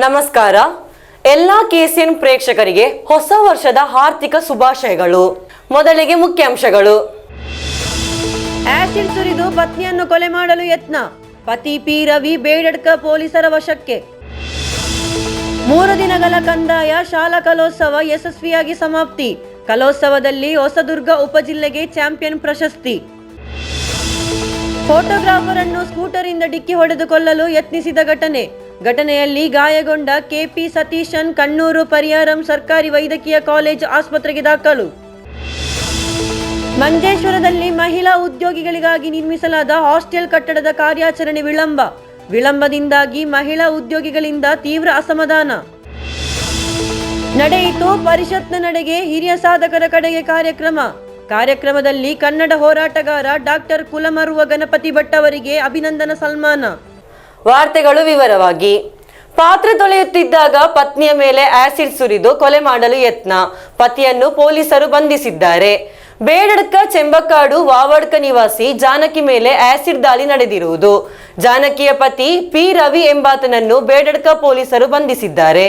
ನಮಸ್ಕಾರ. ಎಲ್ಲ KCN ಪ್ರೇಕ್ಷಕರಿಗೆ ಹೊಸ ವರ್ಷದ ಆರ್ಥಿಕ ಶುಭಾಶಯಗಳು. ಮೊದಲಿಗೆ ಮುಖ್ಯಾಂಶಗಳು. ಆಸಿಡ್ ಸುರಿದು ಪತ್ನಿಯನ್ನು ಕೊಲೆ ಮಾಡಲು ಯತ್ನ, ಪತಿ ಪಿ ರವಿ ಬೇಡಡ್ಕ ಪೊಲೀಸರ ವಶಕ್ಕೆ. 3 ದಿನಗಳ ಕಂದಾಯ ಶಾಲಾ ಕಲೋತ್ಸವ ಯಶಸ್ವಿಯಾಗಿ ಸಮಾಪ್ತಿ. ಕಲೋತ್ಸವದಲ್ಲಿ ಹೊಸದುರ್ಗ ಉಪಜಿಲ್ಲೆಗೆ ಚಾಂಪಿಯನ್ ಪ್ರಶಸ್ತಿ. ಫೋಟೋಗ್ರಾಫರ್ ಅನ್ನು ಸ್ಕೂಟರ್ ಇಂದ ಡಿಕ್ಕಿ ಹೊಡೆದುಕೊಳ್ಳಲು ಯತ್ನಿಸಿದ ಘಟನೆಯಲ್ಲಿ ಗಾಯಗೊಂಡ ಕೆಪಿ ಸತೀಶನ್ ಕಣ್ಣೂರು ಪರಿಯಾರಂ ಸರ್ಕಾರಿ ವೈದ್ಯಕೀಯ ಕಾಲೇಜು ಆಸ್ಪತ್ರೆಗೆ ದಾಖಲು. ಮಂಜೇಶ್ವರದಲ್ಲಿ ಮಹಿಳಾ ಉದ್ಯೋಗಿಗಳಿಗಾಗಿ ನಿರ್ಮಿಸಲಾದ ಹಾಸ್ಟೆಲ್ ಕಟ್ಟಡದ ಕಾರ್ಯಾಚರಣೆ ವಿಳಂಬದಿಂದಾಗಿ ಮಹಿಳಾ ಉದ್ಯೋಗಿಗಳಿಂದ ತೀವ್ರ ಅಸಮಾಧಾನ. ನಡೆಯಿತು ಪರಿಷತ್ನ ನಡೆಗೆ ಹಿರಿಯ ಸಾಧಕರ ಕಡೆಗೆ ಕಾರ್ಯಕ್ರಮದಲ್ಲಿ ಕನ್ನಡ ಹೋರಾಟಗಾರ ಡಾಕ್ಟರ್ ಕುಲಮರುವ ಗಣಪತಿ ಭಟ್ ಅವರಿಗೆ ಅಭಿನಂದನಾ ಸನ್ಮಾನ. ವಾರ್ತೆಗಳು ವಿವರವಾಗಿ. ಪಾತ್ರೆ ತೊಳೆಯುತ್ತಿದ್ದಾಗ ಪತ್ನಿಯ ಮೇಲೆ ಆಸಿಡ್ ಸುರಿದು ಕೊಲೆ ಮಾಡಲು ಯತ್ನ, ಪತಿಯನ್ನು ಪೊಲೀಸರು ಬಂಧಿಸಿದ್ದಾರೆ. ಬೇಡಡ್ಕ ಚೆಂಬಕ್ಕಾಡು ವಾವಡ್ಕ ನಿವಾಸಿ ಜಾನಕಿ ಮೇಲೆ ಆಸಿಡ್ ದಾಳಿ ನಡೆದಿರುವುದು. ಜಾನಕಿಯ ಪತಿ ಪಿ ರವಿ ಎಂಬಾತನನ್ನು ಬೇಡಡ್ಕ ಪೊಲೀಸರು ಬಂಧಿಸಿದ್ದಾರೆ.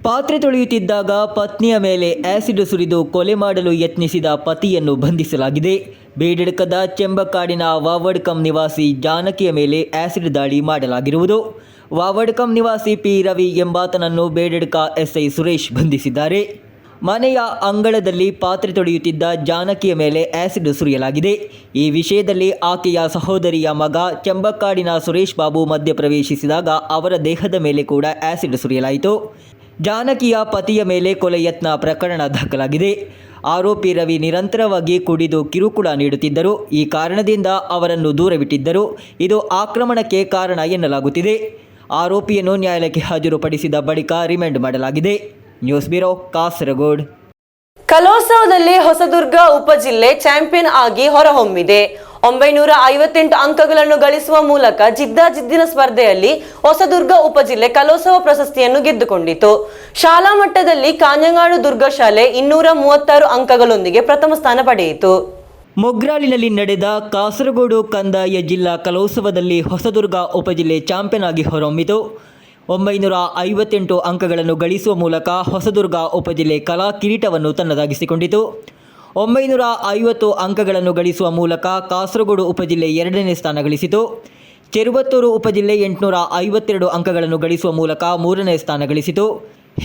ಪಾತ್ರೆ ತೊಳೆಯುತ್ತಿದ್ದಾಗ ಪತ್ನಿಯ ಮೇಲೆ ಆಸಿಡ್ ಸುರಿದು ಕೊಲೆ ಮಾಡಲು ಯತ್ನಿಸಿದ ಪತಿಯನ್ನು ಬಂಧಿಸಲಾಗಿದೆ. ಬೇಡಡ್ಕದ ಚೆಂಬಕ್ಕಾಡಿನ ವಾವಡ್ಕಂ ನಿವಾಸಿ ಜಾನಕಿಯ ಮೇಲೆ ಆಸಿಡ್ ದಾಳಿ ಮಾಡಲಾಗಿರುವುದು. ವಾವಡ್ಕಂ ನಿವಾಸಿ ಪಿ ರವಿ ಎಂಬಾತನನ್ನು ಬೇಡಡ್ಕ ಎಸ್ಐ ಸುರೇಶ್ ಬಂಧಿಸಿದ್ದಾರೆ. ಮನೆಯ ಅಂಗಳದಲ್ಲಿ ಪಾತ್ರೆ ತೊಳೆಯುತ್ತಿದ್ದ ಜಾನಕಿಯ ಮೇಲೆ ಆಸಿಡ್ ಸುರಿಯಲಾಗಿದೆ. ಈ ವಿಷಯದಲ್ಲಿ ಆಕೆಯ ಸಹೋದರಿಯ ಮಗ ಚೆಂಬಕ್ಕಾಡಿನ ಸುರೇಶ್ ಬಾಬು ಮಧ್ಯಪ್ರವೇಶಿಸಿದಾಗ ಅವರ ದೇಹದ ಮೇಲೆ ಕೂಡ ಆಸಿಡ್ ಸುರಿಯಲಾಯಿತು. ಜಾನಕಿಯ ಪತಿಯ ಮೇಲೆ ಕೊಲೆ ಯತ್ನ ಪ್ರಕರಣ ದಾಖಲಾಗಿದೆ. ಆರೋಪಿ ರವಿ ನಿರಂತರವಾಗಿ ಕುಡಿದು ಕಿರುಕುಳ ನೀಡುತ್ತಿದ್ದರು. ಈ ಕಾರಣದಿಂದ ಅವರನ್ನು ದೂರವಿಟ್ಟಿದ್ದರು. ಇದು ಆಕ್ರಮಣಕ್ಕೆ ಕಾರಣ ಎನ್ನಲಾಗುತ್ತಿದೆ. ಆರೋಪಿಯನ್ನು ನ್ಯಾಯಾಲಯಕ್ಕೆ ಹಾಜರುಪಡಿಸಿದ ಬಳಿಕ ರಿಮಾಂಡ್ ಮಾಡಲಾಗಿದೆ. News bureau, Kasaragod. ಕಲೋತ್ಸವದಲ್ಲಿ ಹೊಸದುರ್ಗ ಉಪಜಿಲ್ಲೆ ಚಾಂಪಿಯನ್ ಆಗಿ ಹೊರಹೊಮ್ಮಿದೆ. 958 ಅಂಕಗಳನ್ನು ಗಳಿಸುವ ಮೂಲಕ ಜಿದ್ದಿನ ಸ್ಪರ್ಧೆಯಲ್ಲಿ ಹೊಸದುರ್ಗ ಉಪಜಿಲ್ಲೆ ಕಲೋತ್ಸವ ಪ್ರಶಸ್ತಿಯನ್ನು ಗೆದ್ದುಕೊಂಡಿತು. ಶಾಲಾ ಮಟ್ಟದಲ್ಲಿ ಕಾಂಜಂಗಾಡು ದುರ್ಗ ಶಾಲೆ 236 ಅಂಕಗಳೊಂದಿಗೆ ಪ್ರಥಮ ಸ್ಥಾನ ಪಡೆಯಿತು. ಮೊಗ್ರಾಲಿನಲ್ಲಿ ನಡೆದ ಕಾಸರಗೋಡು ಕಂದಾಯ ಜಿಲ್ಲಾ ಕಲೋತ್ಸವದಲ್ಲಿ ಹೊಸದುರ್ಗ ಉಪಜಿಲ್ಲೆ ಚಾಂಪಿಯನ್ ಆಗಿ ಹೊರಹೊಮ್ಮಿತು. 958 ಅಂಕಗಳನ್ನು ಗಳಿಸುವ ಮೂಲಕ ಹೊಸದುರ್ಗ ಉಪಜಿಲ್ಲೆ ಕಲಾ ಕಿರೀಟವನ್ನು ತನ್ನದಾಗಿಸಿಕೊಂಡಿತು. 950 ಅಂಕಗಳನ್ನು ಗಳಿಸುವ ಮೂಲಕ ಕಾಸರಗೋಡು ಉಪಜಿಲ್ಲೆ 2ನೇ ಸ್ಥಾನ ಗಳಿಸಿತು. ಚೆರುವತ್ತೂರು ಉಪಜಿಲ್ಲೆ 852 ಅಂಕಗಳನ್ನು ಗಳಿಸುವ ಮೂಲಕ 3ನೇ ಸ್ಥಾನ ಗಳಿಸಿತು.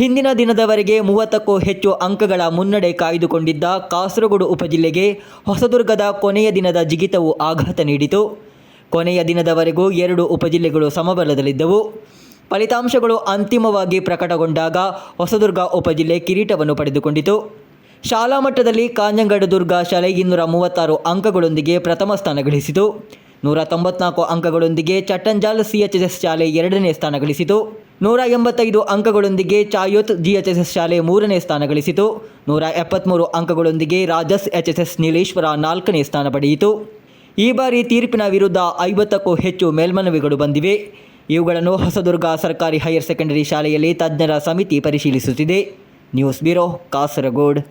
ಹಿಂದಿನ ದಿನದವರೆಗೆ 30ಕ್ಕೂ ಹೆಚ್ಚು ಅಂಕಗಳ ಮುನ್ನಡೆ ಕಾಯ್ದುಕೊಂಡಿದ್ದ ಕಾಸರಗೋಡು ಉಪಜಿಲ್ಲೆಗೆ ಹೊಸದುರ್ಗದ ಕೊನೆಯ ದಿನದ ಜಿಗಿತವು ಆಘಾತ ನೀಡಿತು. ಕೊನೆಯ ದಿನದವರೆಗೂ 2 ಉಪಜಿಲ್ಲೆಗಳು ಸಮಬಲದಲ್ಲಿದ್ದವು. ಫಲಿತಾಂಶಗಳು ಅಂತಿಮವಾಗಿ ಪ್ರಕಟಗೊಂಡಾಗ ಹೊಸದುರ್ಗ ಉಪಜಿಲ್ಲೆ ಕಿರೀಟವನ್ನು ಪಡೆದುಕೊಂಡಿತು. ಶಾಲಾ ಮಟ್ಟದಲ್ಲಿ ಕಾಂಜಂಗಾಡು ದುರ್ಗ ಶಾಲೆ 236 ಅಂಕಗಳೊಂದಿಗೆ ಪ್ರಥಮ ಸ್ಥಾನ ಗಳಿಸಿತು. 194 ಅಂಕಗಳೊಂದಿಗೆ ಚಟ್ಟಂಜಾಲ್ CHSS ಶಾಲೆ 2ನೇ ಸ್ಥಾನ ಗಳಿಸಿತು. 185 ಅಂಕಗಳೊಂದಿಗೆ ಚಾಯೋತ್ GHSS ಶಾಲೆ 3ನೇ ಸ್ಥಾನ ಗಳಿಸಿತು. 173 ಅಂಕಗಳೊಂದಿಗೆ ರಾಜಸ್ HSS ನೀಲೇಶ್ವರ 4ನೇ ಸ್ಥಾನ ಪಡೆಯಿತು. ಈ ಬಾರಿ ತೀರ್ಪಿನ ವಿರುದ್ಧ 50ಕ್ಕೂ ಹೆಚ್ಚು ಮೇಲ್ಮನವಿಗಳು ಬಂದಿವೆ. ಇವುಗಳನ್ನು ಹೊಸದುರ್ಗ ಸರ್ಕಾರಿ ಹೈಯರ್ ಸೆಕೆಂಡರಿ ಶಾಲೆಯಲ್ಲಿ ತಜ್ಞರ ಸಮಿತಿ ಪರಿಶೀಲಿಸುತ್ತಿದೆ. News bureau, Kasaragod.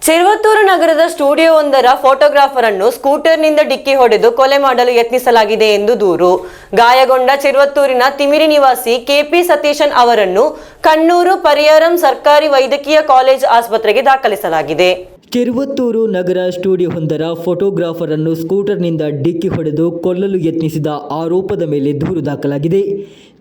ಚೆರುವತ್ತೂರು ನಗರದ ಸ್ಟುಡಿಯೋವೊಂದರ ಫೋಟೋಗ್ರಾಫರ್ ಅನ್ನು ಸ್ಕೂಟರ್ನಿಂದ ಡಿಕ್ಕಿ ಹೊಡೆದು ಕೊಲೆ ಮಾಡಲು ಯತ್ನಿಸಲಾಗಿದೆ ಎಂದು ದೂರು. ಗಾಯಗೊಂಡ ಚೆರುವತ್ತೂರಿನ ತಿಮಿರಿ ನಿವಾಸಿ ಕೆಪಿ ಸತೀಶನ್ ಅವರನ್ನು ಕಣ್ಣೂರು ಪರಿಯಾರಂ ಸರ್ಕಾರಿ ವೈದ್ಯಕೀಯ ಕಾಲೇಜು ಆಸ್ಪತ್ರೆಗೆ ದಾಖಲಿಸಲಾಗಿದೆ. ಚೆರುವತ್ತೂರು ನಗರ ಸ್ಟುಡಿಯೋವೊಂದರ ಫೋಟೋಗ್ರಾಫರ್ ಅನ್ನು ಸ್ಕೂಟರ್ನಿಂದ ಡಿಕ್ಕಿ ಹೊಡೆದು ಕೊಲ್ಲಲು ಯತ್ನಿಸಿದ ಆರೋಪದ ಮೇಲೆ ದೂರು ದಾಖಲಾಗಿದೆ.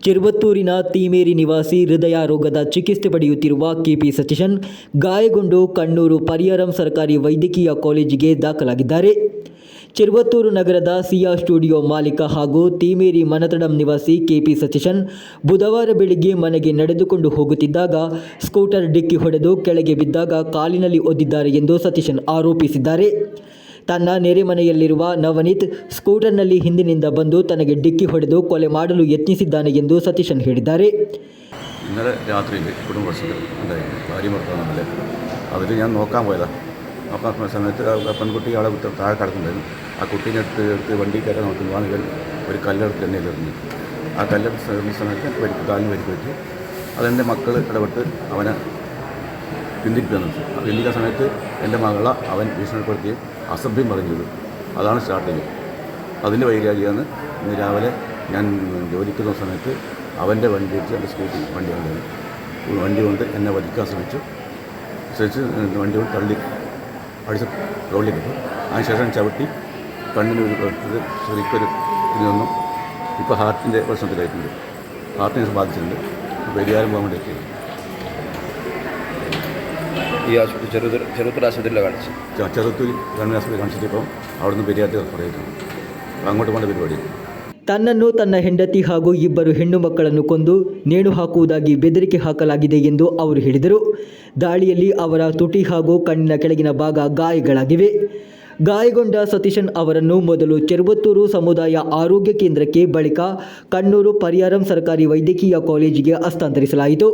ಚೆರುವತ್ತೂರಿನ ತಿಮೇರಿ ನಿವಾಸಿ ಹೃದಯ ರೋಗದ ಚಿಕಿತ್ಸೆ ಪಡೆಯುತ್ತಿರುವ ಕೆಪಿ ಸತೀಶನ್ ಗಾಯಗೊಂಡು ಕಣ್ಣೂರು ಪರಿಯಾರಂ ಸರ್ಕಾರಿ ವೈದ್ಯಕೀಯ ಕಾಲೇಜಿಗೆ ದಾಖಲಾಗಿದ್ದಾರೆ. ಚೆರುವತ್ತೂರು ನಗರದ ಸಿಯಾ ಸ್ಟುಡಿಯೋ ಮಾಲೀಕ ಹಾಗೂ ತಿಮೇರಿ ಮನತಡಂ ನಿವಾಸಿ ಕೆಪಿ ಸತೀಶನ್ ಬುಧವಾರ ಬೆಳಿಗ್ಗೆ ಮನೆಗೆ ನಡೆದುಕೊಂಡು ಹೋಗುತ್ತಿದ್ದಾಗ ಸ್ಕೂಟರ್ ಡಿಕ್ಕಿ ಹೊಡೆದು ಕೆಳಗೆ ಬಿದ್ದಾಗ ಕಾಲಿನಲ್ಲಿ ಒದ್ದಿದ್ದಾರೆ ಎಂದು ಸತೀಶನ್ ಆರೋಪಿಸಿದ್ದಾರೆ. ತನ್ನ ನೆರೆಮನೆಯಲ್ಲಿರುವ ನವನೀತ್ ಸ್ಕೂಟರ್ನಲ್ಲಿ ಹಿಂದಿನಿಂದ ಬಂದು ತನಗೆ ಡಿಕ್ಕಿ ಹೊಡೆದು ಕೊಲೆ ಮಾಡಲು ಯತ್ನಿಸಿದ್ದಾನೆ ಎಂದು ಸತೀಶನ್ ಹೇಳಿದ್ದಾರೆ. ഇന്നലെ രാത്രിയിൽ കുടുംബശ്രീ ഉണ്ടായിരുന്നു ഭാര്യ ഭർത്താവ് തമ്മിൽ. അതിൽ ഞാൻ നോക്കാൻ പോയതാണ്. നോക്കാൻ സമയത്ത് പെൺകുട്ടി അവിടെ താഴെ കിടക്കുന്നുണ്ടായിരുന്നു. ആ കുട്ടീനെ എടുത്ത് വണ്ടി കയറാൻ നോക്കുമ്പോൾ ഒരു കല്ലെടുത്ത് എണ്ണയിൽ എറിഞ്ഞു. ആ കല്ലെടുത്ത് എറിഞ്ഞ സമയത്ത് കാലിന് പരിക്ക് പറ്റി. അതെൻ്റെ മക്കൾ ഇടപെട്ട് അവനെ പിന്തിരിപ്പിക്കാൻ പിന്തിരിക്കുന്ന സമയത്ത് എൻ്റെ മകളെ അവൻ ഭീഷണിപ്പെടുത്തുകയും അസഭ്യം പറഞ്ഞു. അതാണ് സ്റ്റാർട്ടിങ്. അതിൻ്റെ വൈരാഗ്യമാണ് ഇന്ന് രാവിലെ ഞാൻ ജോലിക്കുന്ന സമയത്ത് അവൻ്റെ വണ്ടി ഇടിച്ച് എൻ്റെ സ്കൂട്ടി വണ്ടി കൊണ്ട് എന്നെ വലിക്കാൻ ശ്രമിച്ചു വണ്ടി കൊണ്ട് തള്ളി അടിച്ച് റോഡിലേക്ക് അതിനുശേഷം ചവിട്ടി കണ്ണിന് ഒരു ശരിക്കൊരു ഇതൊന്നും ഇപ്പോൾ ഹാർട്ടിൻ്റെ പ്രശ്നത്തിലായിട്ടുണ്ട്, ഹാർട്ടിനെ ബാധിച്ചിട്ടുണ്ട്. പരിഹാരം പോകാൻ വേണ്ടി എത്തിയത് ഈ ആശുപത്രി ചെറുത്തൂർ ആശുപത്രിയിലാണ് കാണിച്ചു. ചെറുത്തൂർ ഗവൺമെൻറ് ആശുപത്രി കാണിച്ചിട്ട് ഇപ്പം അവിടുന്ന് പെരിയാറ്റ് പറയുന്നു, അങ്ങോട്ട് പോകേണ്ട പരിപാടി. ತನ್ನನ್ನು ತನ್ನ ಹೆಂಡತಿ ಹಾಗೂ ಇಬ್ಬರು ಹೆಣ್ಣು ಮಕ್ಕಳನ್ನು ಕೊಂದು ನೇಣು ಹಾಕುವುದಾಗಿ ಬೆದರಿಕೆ ಹಾಕಲಾಗಿದೆ ಎಂದು ಅವರು ಹೇಳಿದರು. ದಾಳಿಯಲ್ಲಿ ಅವರ ತುಟಿ ಹಾಗೂ ಕಣ್ಣಿನ ಕೆಳಗಿನ ಭಾಗ ಗಾಯಗಳಾಗಿವೆ. ಗಾಯಗೊಂಡ ಸತೀಶನ್ ಅವರನ್ನು ಮೊದಲು ಚೆರುವತ್ತೂರು ಸಮುದಾಯ ಆರೋಗ್ಯ ಕೇಂದ್ರಕ್ಕೆ, ಬಳಿಕ ಕಣ್ಣೂರು ಪರಿಯಾರಂ ಸರ್ಕಾರಿ ವೈದ್ಯಕೀಯ ಕಾಲೇಜಿಗೆ ಹಸ್ತಾಂತರಿಸಲಾಯಿತು.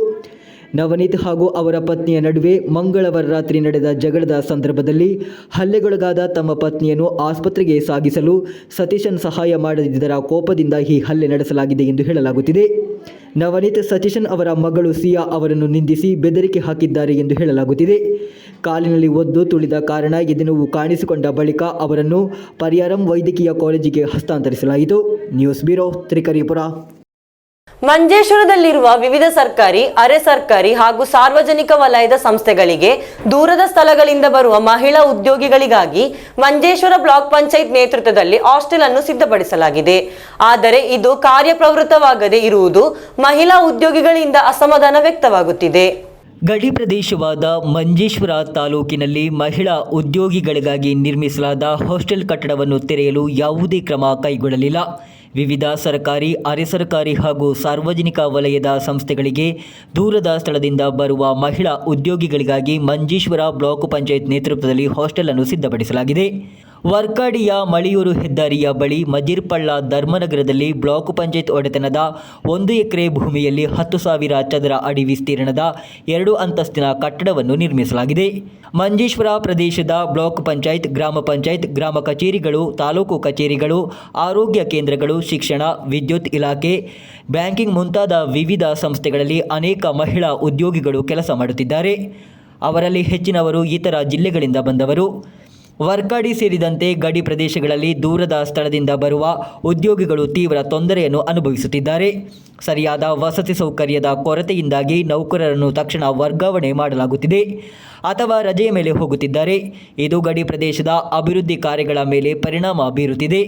ನವನೀತ್ ಹಾಗೂ ಅವರ ಪತ್ನಿಯ ನಡುವೆ ಮಂಗಳವಾರ ರಾತ್ರಿ ನಡೆದ ಜಗಳದ ಸಂದರ್ಭದಲ್ಲಿ ಹಲ್ಲೆಗೊಳಗಾದ ತಮ್ಮ ಪತ್ನಿಯನ್ನು ಆಸ್ಪತ್ರೆಗೆ ಸಾಗಿಸಲು ಸತೀಶನ್ ಸಹಾಯ ಮಾಡದಿದ್ದರ ಕೋಪದಿಂದ ಈ ಹಲ್ಲೆ ನಡೆಸಲಾಗಿದೆ ಎಂದು ಹೇಳಲಾಗುತ್ತಿದೆ. ನವನೀತ್ ಸತೀಶನ್ ಅವರ ಮಗಳು ಸಿಯಾ ಅವರನ್ನು ನಿಂದಿಸಿ ಬೆದರಿಕೆ ಹಾಕಿದ್ದಾರೆ ಎಂದು ಹೇಳಲಾಗುತ್ತಿದೆ. ಕಾಲಿನಲ್ಲಿ ಒದ್ದು ತುಳಿದ ಕಾರಣ ಎದೆನೋವು ಕಾಣಿಸಿಕೊಂಡ ಬಳಿಕ ಅವರನ್ನು ಪರಿಯಾರಂ ವೈದ್ಯಕೀಯ ಕಾಲೇಜಿಗೆ ಹಸ್ತಾಂತರಿಸಲಾಯಿತು. News bureau, Trikaripur. ಮಂಜೇಶ್ವರದಲ್ಲಿರುವ ವಿವಿಧ ಸರ್ಕಾರಿ, ಅರೆ ಸರ್ಕಾರಿ ಹಾಗೂ ಸಾರ್ವಜನಿಕ ವಲಯದ ಸಂಸ್ಥೆಗಳಿಗೆ ದೂರದ ಸ್ಥಳಗಳಿಂದ ಬರುವ ಮಹಿಳಾ ಉದ್ಯೋಗಿಗಳಿಗಾಗಿ ಮಂಜೇಶ್ವರ ಬ್ಲಾಕ್ ಪಂಚಾಯತ್ ನೇತೃತ್ವದಲ್ಲಿ ಹಾಸ್ಟೆಲ್ ಅನ್ನು ಸಿದ್ಧಪಡಿಸಲಾಗಿದೆ. ಆದರೆ ಇದು ಕಾರ್ಯಪ್ರವೃತ್ತವಾಗದೇ ಇರುವುದು ಮಹಿಳಾ ಉದ್ಯೋಗಿಗಳಿಂದ ಅಸಮಾಧಾನ ವ್ಯಕ್ತವಾಗುತ್ತಿದೆ. ಗಡಿ ಪ್ರದೇಶವಾದ ಮಂಜೇಶ್ವರ ತಾಲೂಕಿನಲ್ಲಿ ಮಹಿಳಾ ಉದ್ಯೋಗಿಗಳಿಗಾಗಿ ನಿರ್ಮಿಸಲಾದ ಹಾಸ್ಟೆಲ್ ಕಟ್ಟಡವನ್ನು ತೆರೆಯಲು ಯಾವುದೇ ಕ್ರಮ ಕೈಗೊಳ್ಳಲಿಲ್ಲ. ವಿವಿಧ ಸರ್ಕಾರಿ, ಅರೆ ಸರ್ಕಾರಿ ಹಾಗೂ ಸಾರ್ವಜನಿಕ ವಲಯದ ಸಂಸ್ಥೆಗಳಿಗೆ ದೂರದ ಸ್ಥಳದಿಂದ ಬರುವ ಮಹಿಳಾ ಉದ್ಯೋಗಿಗಳಿಗಾಗಿ ಮಂಜೇಶ್ವರ ಬ್ಲಾಕ್ ಪಂಚಾಯತ್ ನೇತೃತ್ವದಲ್ಲಿ ಹಾಸ್ಟೆಲ್ ಅನ್ನು ಸಿದ್ಧಪಡಿಸಲಾಗಿದೆ. ವರ್ಕಾಡಿಯ ಮಳಿಯೂರು ಹೆದ್ದಾರಿಯ ಬಳಿ ಮಜಿರ್ಪಳ್ಳ ಧರ್ಮನಗರದಲ್ಲಿ ಬ್ಲಾಕ್ ಪಂಚಾಯತ್ ಒಡೆತನದ 1 ಎಕರೆ ಭೂಮಿಯಲ್ಲಿ 10,000 ಚದರ ಅಡಿ ವಿಸ್ತೀರ್ಣದ 2 ಅಂತಸ್ತಿನ ಕಟ್ಟಡವನ್ನು ನಿರ್ಮಿಸಲಾಗಿದೆ. ಮಂಜೇಶ್ವರ ಪ್ರದೇಶದ ಬ್ಲಾಕ್ ಪಂಚಾಯತ್, ಗ್ರಾಮ ಪಂಚಾಯತ್, ಗ್ರಾಮ ಕಚೇರಿಗಳು, ತಾಲೂಕು ಕಚೇರಿಗಳು, ಆರೋಗ್ಯ ಕೇಂದ್ರಗಳು, ಶಿಕ್ಷಣ, ವಿದ್ಯುತ್ ಇಲಾಖೆ, ಬ್ಯಾಂಕಿಂಗ್ ಮುಂತಾದ ವಿವಿಧ ಸಂಸ್ಥೆಗಳಲ್ಲಿ ಅನೇಕ ಮಹಿಳಾ ಉದ್ಯೋಗಿಗಳು ಕೆಲಸ ಮಾಡುತ್ತಿದ್ದಾರೆ. ಅವರಲ್ಲಿ ಹೆಚ್ಚಿನವರು ಇತರ ಜಿಲ್ಲೆಗಳಿಂದ ಬಂದವರು. ವರ್ಕಾಡಿ ಸೇರಿದಂತೆ ಗಡಿ ಪ್ರದೇಶಗಳಲ್ಲಿ ದೂರದ ಸ್ಥಳದಿಂದ ಬರುವ ಉದ್ಯೋಗಿಗಳು ತೀವ್ರ ತೊಂದರೆಯನ್ನು ಅನುಭವಿಸುತ್ತಿದ್ದಾರೆ. ಸರಿಯಾದ ವಸತಿ ಸೌಕರ್ಯದ ಕೊರತೆಯಿಂದಾಗಿ ನೌಕರರನ್ನು ತಕ್ಷಣ ವರ್ಗಾವಣೆ ಮಾಡಲಾಗುತ್ತಿದೆ ಅಥವಾ ರಜೆಯ ಮೇಲೆ ಹೋಗುತ್ತಿದ್ದಾರೆ. ಇದು ಗಡಿ ಪ್ರದೇಶದ ಅಭಿವೃದ್ಧಿ ಕಾರ್ಯಗಳ ಮೇಲೆ ಪರಿಣಾಮ ಬೀರುತ್ತಿದೆ.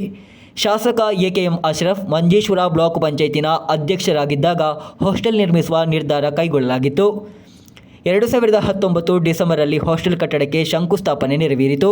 ಶಾಸಕ ಎಕೆಎಂ ಅಶ್ರಫ್ ಮಂಜೇಶ್ವರ ಬ್ಲಾಕ್ ಪಂಚಾಯತಿನ ಅಧ್ಯಕ್ಷರಾಗಿದ್ದಾಗ ಹಾಸ್ಟೆಲ್ ನಿರ್ಮಿಸುವ ನಿರ್ಧಾರ ಕೈಗೊಳ್ಳಲಾಗಿತ್ತು. 2019 ಡಿಸೆಂಬರಲ್ಲಿ ಹಾಸ್ಟೆಲ್ ಕಟ್ಟಡಕ್ಕೆ ಶಂಕುಸ್ಥಾಪನೆ ನೆರವೇರಿತು.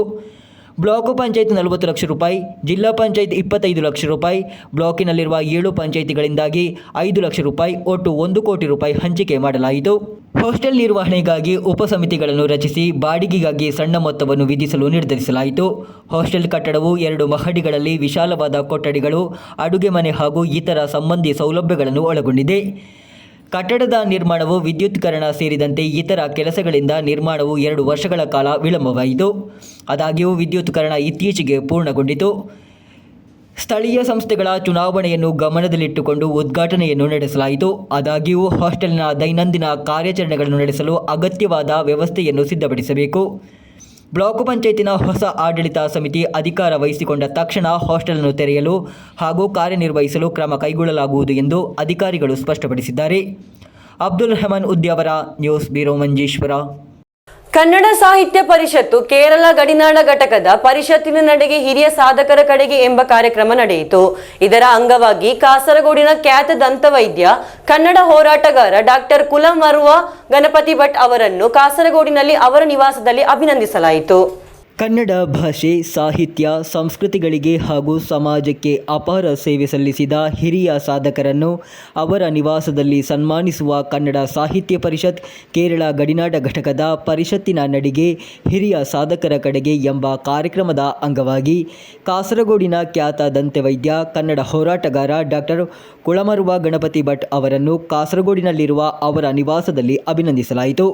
ಬ್ಲಾಕ್ ಪಂಚಾಯತ್ 40 ಲಕ್ಷ ರೂಪಾಯಿ, ಜಿಲ್ಲಾ ಪಂಚಾಯತ್ 25 ಲಕ್ಷ ರೂಪಾಯಿ, ಬ್ಲಾಕಿನಲ್ಲಿರುವ 7 ಪಂಚಾಯಿತಿಗಳಿಂದಾಗಿ 5 ಲಕ್ಷ ರೂಪಾಯಿ, ಒಟ್ಟು 1 ಕೋಟಿ ರೂಪಾಯಿ ಹಂಚಿಕೆ ಮಾಡಲಾಯಿತು. ಹಾಸ್ಟೆಲ್ ನಿರ್ವಹಣೆಗಾಗಿ ಉಪಸಮಿತಿಗಳನ್ನು ರಚಿಸಿ ಬಾಡಿಗೆಗಾಗಿ ಸಣ್ಣ ಮೊತ್ತವನ್ನು ವಿಧಿಸಲು ನಿರ್ಧರಿಸಲಾಯಿತು. ಹಾಸ್ಟೆಲ್ ಕಟ್ಟಡವು 2 ಮಹಡಿಗಳಲ್ಲಿ ವಿಶಾಲವಾದ ಕೊಠಡಿಗಳು, ಅಡುಗೆ ಮನೆ ಹಾಗೂ ಇತರ ಸಂಬಂಧಿ ಸೌಲಭ್ಯಗಳನ್ನು ಒಳಗೊಂಡಿದೆ. ಕಟ್ಟಡದ ನಿರ್ಮಾಣವು ವಿದ್ಯುತ್ಕರಣ ಸೇರಿದಂತೆ ಇತರ ಕೆಲಸಗಳಿಂದ ನಿರ್ಮಾಣವು 2 ವರ್ಷಗಳ ಕಾಲ ವಿಳಂಬವಾಯಿತು. ಆದಾಗ್ಯೂ ವಿದ್ಯುತ್ಕರಣ ಇತ್ತೀಚೆಗೆ ಪೂರ್ಣಗೊಂಡಿತು. ಸ್ಥಳೀಯ ಸಂಸ್ಥೆಗಳ ಚುನಾವಣೆಯನ್ನು ಗಮನದಲ್ಲಿಟ್ಟುಕೊಂಡು ಉದ್ಘಾಟನೆಯನ್ನು ನಡೆಸಲಾಯಿತು. ಆದಾಗ್ಯೂ ಹಾಸ್ಟೆಲ್ನ ದೈನಂದಿನ ಕಾರ್ಯಾಚರಣೆಗಳನ್ನು ನಡೆಸಲು ಅಗತ್ಯವಾದ ವ್ಯವಸ್ಥೆಯನ್ನು ಸಿದ್ಧಪಡಿಸಬೇಕು. ಬ್ಲಾಕ್ ಪಂಚಾಯತಿನ ಹೊಸ ಆಡಳಿತ ಸಮಿತಿ ಅಧಿಕಾರ ವಹಿಸಿಕೊಂಡ ತಕ್ಷಣ ಹಾಸ್ಟೆಲನ್ನು ತೆರೆಯಲು ಹಾಗೂ ಕಾರ್ಯನಿರ್ವಹಿಸಲು ಕ್ರಮ ಕೈಗೊಳ್ಳಲಾಗುವುದು ಎಂದು ಅಧಿಕಾರಿಗಳು ಸ್ಪಷ್ಟಪಡಿಸಿದ್ದಾರೆ. Abdul Rahman Udyavar, news bureau, Manjeshwar. ಕನ್ನಡ ಸಾಹಿತ್ಯ ಪರಿಷತ್ತು ಕೇರಳ ಗಡಿನಾಡ ಘಟಕದ ಪರಿಷತ್ತಿನ ನಡೆಗೆ ಹಿರಿಯ ಸಾಧಕರ ಕಡೆಗೆ ಎಂಬ ಕಾರ್ಯಕ್ರಮ ನಡೆಯಿತು. ಇದರ ಅಂಗವಾಗಿ ಕಾಸರಗೋಡಿನ ಖ್ಯಾತ ದಂತವೈದ್ಯ, ಕನ್ನಡ ಹೋರಾಟಗಾರ ಡಾಕ್ಟರ್ ಕುಲಮರುವ ಗಣಪತಿ ಭಟ್ ಅವರನ್ನು ಕಾಸರಗೋಡಿನಲ್ಲಿ ಅವರ ನಿವಾಸದಲ್ಲಿ ಅಭಿನಂದಿಸಲಾಯಿತು. ಕನ್ನಡ ಭಾಷೆ, ಸಾಹಿತ್ಯ, ಸಂಸ್ಕೃತಿಗಳಿಗೆ ಹಾಗೂ ಸಮಾಜಕ್ಕೆ ಅಪಾರ ಸೇವೆ ಸಲ್ಲಿಸಿದ ಹಿರಿಯ ಸಾಧಕರನ್ನು ಅವರ ನಿವಾಸದಲ್ಲಿ ಸನ್ಮಾನಿಸುವ ಕನ್ನಡ ಸಾಹಿತ್ಯ ಪರಿಷತ್ ಕೇರಳ ಗಡಿನಾಡ ಘಟಕದ ಪರಿಷತ್ತಿನ ನಡಿಗೆ ಹಿರಿಯ ಸಾಧಕರ ಕಡೆಗೆ ಎಂಬ ಕಾರ್ಯಕ್ರಮದ ಅಂಗವಾಗಿ ಕಾಸರಗೋಡಿನ ಖ್ಯಾತ ದಂತವೈದ್ಯ, ಕನ್ನಡ ಹೋರಾಟಗಾರ ಡಾಕ್ಟರ್ ಕುಳಮರುವ ಗಣಪತಿ ಭಟ್ ಅವರನ್ನು ಕಾಸರಗೋಡಿನಲ್ಲಿರುವ ಅವರ ನಿವಾಸದಲ್ಲಿ ಅಭಿನಂದಿಸಲಾಯಿತು.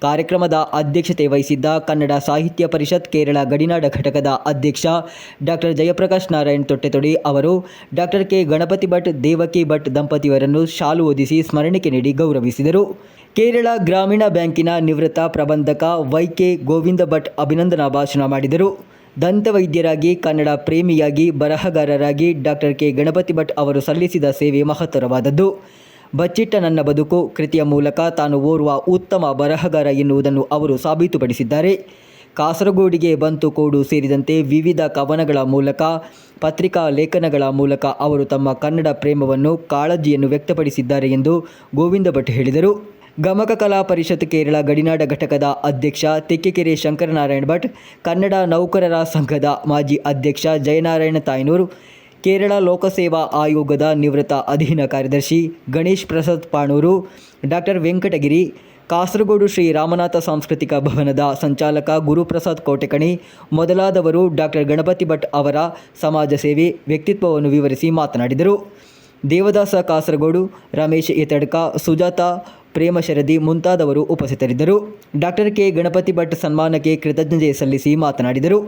ಕಾರ್ಯಕ್ರಮದ ಅಧ್ಯಕ್ಷತೆ ವಹಿಸಿದ್ದ ಕನ್ನಡ ಸಾಹಿತ್ಯ ಪರಿಷತ್ ಕೇರಳ ಗಡಿನಾಡ ಘಟಕದ ಅಧ್ಯಕ್ಷ ಡಾಕ್ಟರ್ ಜಯಪ್ರಕಾಶ್ ನಾರಾಯಣ್ ತೊಟ್ಟೆತೊಡಿ ಅವರು ಡಾಕ್ಟರ್ ಕೆ ಗಣಪತಿ ಭಟ್, ದೇವಕಿ ಭಟ್ ದಂಪತಿಯವರನ್ನು ಶಾಲು ಹೊದಿಸಿ ಸ್ಮರಣಿಕೆ ನೀಡಿ ಗೌರವಿಸಿದರು. ಕೇರಳ ಗ್ರಾಮೀಣ ಬ್ಯಾಂಕಿನ ನಿವೃತ್ತ ಪ್ರಬಂಧಕ ವೈ ಕೆ ಗೋವಿಂದ ಭಟ್ ಅಭಿನಂದನಾ ಭಾಷಣ ಮಾಡಿದರು. ದಂತವೈದ್ಯರಾಗಿ, ಕನ್ನಡ ಪ್ರೇಮಿಯಾಗಿ, ಬರಹಗಾರರಾಗಿ ಡಾಕ್ಟರ್ ಕೆ ಗಣಪತಿ ಭಟ್ ಅವರು ಸಲ್ಲಿಸಿದ ಸೇವೆ ಮಹತ್ತರವಾದದ್ದು. ಬಚ್ಚಿಟ್ಟ ನನ್ನ ಬದುಕು ಕೃತಿಯ ಮೂಲಕ ತಾನು ಓರ್ವ ಉತ್ತಮ ಬರಹಗಾರ ಎನ್ನುವುದನ್ನು ಅವರು ಸಾಬೀತುಪಡಿಸಿದ್ದಾರೆ. ಕಾಸರಗೋಡಿಗೆ ಬಂತು ಕೋಡು ಸೇರಿದಂತೆ ವಿವಿಧ ಕವನಗಳ ಮೂಲಕ, ಪತ್ರಿಕಾ ಲೇಖನಗಳ ಮೂಲಕ ಅವರು ತಮ್ಮ ಕನ್ನಡ ಪ್ರೇಮವನ್ನು, ಕಾಳಜಿಯನ್ನು ವ್ಯಕ್ತಪಡಿಸಿದ್ದಾರೆ ಎಂದು ಗೋವಿಂದ ಭಟ್ ಹೇಳಿದರು. ಗಮಕ ಕಲಾ ಪರಿಷತ್ ಕೇರಳ ಗಡಿನಾಡ ಘಟಕದ ಅಧ್ಯಕ್ಷ ತೆಕ್ಕೆಕೆರೆ ಶಂಕರನಾರಾಯಣ ಭಟ್, ಕನ್ನಡ ನೌಕರರ ಸಂಘದ ಮಾಜಿ ಅಧ್ಯಕ್ಷ ಜಯನಾರಾಯಣ ತಾಯ್ನೂರು, ಕೇರಳ ಲೋಕಸೇವಾ ಆಯೋಗದ ನಿವೃತ್ತ ಅಧೀನ ಕಾರ್ಯದರ್ಶಿ ಗಣೇಶ್ ಪ್ರಸಾದ್ ಪಾಣೂರು, ಡಾಕ್ಟರ್ ವೆಂಕಟಗಿರಿ, ಕಾಸರಗೋಡು ಶ್ರೀ ರಾಮನಾಥ ಸಾಂಸ್ಕೃತಿಕ ಭವನದ ಸಂಚಾಲಕ ಗುರುಪ್ರಸಾದ್ ಕೋಟೆಕಣಿ ಮೊದಲಾದವರು ಡಾಕ್ಟರ್ ಗಣಪತಿ ಭಟ್ ಅವರ ಸಮಾಜ ಸೇವೆ, ವ್ಯಕ್ತಿತ್ವವನ್ನು ವಿವರಿಸಿ ಮಾತನಾಡಿದರು. ದೇವದಾಸ ಕಾಸರಗೋಡು, ರಮೇಶ್ ಯತಡ್ಕ, ಸುಜಾತ ಪ್ರೇಮಶರದಿ ಮುಂತಾದವರು ಉಪಸ್ಥಿತರಿದ್ದರು. ಡಾಕ್ಟರ್ ಕೆ ಗಣಪತಿ ಭಟ್ ಸನ್ಮಾನಕ್ಕೆ ಕೃತಜ್ಞತೆ ಸಲ್ಲಿಸಿ ಮಾತನಾಡಿದರು.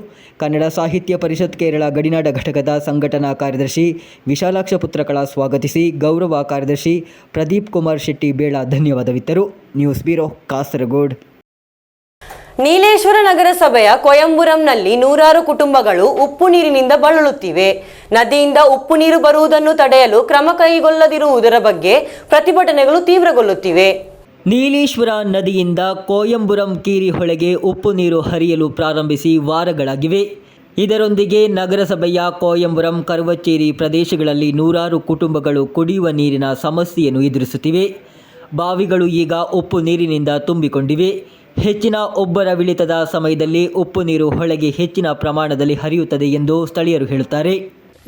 ಕನ್ನಡ ಸಾಹಿತ್ಯ ಪರಿಷತ್ ಕೇರಳ ಗಡಿನಾಡ ಘಟಕದ ಸಂಘಟನಾ ಕಾರ್ಯದರ್ಶಿ ವಿಶಾಲಾಕ್ಷ ಪುತ್ರಕಳ ಸ್ವಾಗತಿಸಿ, ಗೌರವ ಕಾರ್ಯದರ್ಶಿ ಪ್ರದೀಪ್ ಕುಮಾರ್ ಶೆಟ್ಟಿ ಬೇಳ ಧನ್ಯವಾದವಿತ್ತರು. News bureau, Kasaragod. ನೀಲೇಶ್ವರ ನಗರಸಭೆಯ ಕೊಯಂಬುರಂನಲ್ಲಿ ನೂರಾರು ಕುಟುಂಬಗಳು ಉಪ್ಪು ನೀರಿನಿಂದ ಬಳಲುತ್ತಿವೆ. ನದಿಯಿಂದ ಉಪ್ಪು ನೀರು ಬರುವುದನ್ನು ತಡೆಯಲು ಕ್ರಮ ಕೈಗೊಳ್ಳದಿರುವುದರ ಬಗ್ಗೆ ಪ್ರತಿಭಟನೆಗಳು ತೀವ್ರಗೊಳ್ಳುತ್ತಿವೆ. ನೀಲೇಶ್ವರ ನದಿಯಿಂದ ಕೋಯಂಬುರಂ ಕೀರಿ ಹೊಳೆಗೆ ಉಪ್ಪು ನೀರು ಹರಿಯಲು ಪ್ರಾರಂಭಿಸಿ ವಾರಗಳಾಗಿವೆ. ಇದರೊಂದಿಗೆ ನಗರಸಭೆಯ ಕೋಯಂಬುರಂ, ಕರ್ವಚ್ಚೇರಿ ಪ್ರದೇಶಗಳಲ್ಲಿ ನೂರಾರು ಕುಟುಂಬಗಳು ಕುಡಿಯುವ ನೀರಿನ ಸಮಸ್ಯೆಯನ್ನು ಎದುರಿಸುತ್ತಿವೆ. ಬಾವಿಗಳು ಈಗ ಉಪ್ಪು ನೀರಿನಿಂದ ತುಂಬಿಕೊಂಡಿವೆ. ಹೆಚ್ಚಿನ ಒಬ್ಬರವಿಳಿತದ ಸಮಯದಲ್ಲಿ ಉಪ್ಪು ನೀರು ಹೊಳೆಗೆ ಹೆಚ್ಚಿನ ಪ್ರಮಾಣದಲ್ಲಿ ಹರಿಯುತ್ತದೆ ಎಂದು സ്ഥലീയರು ಹೇಳುತ್ತಾರೆ.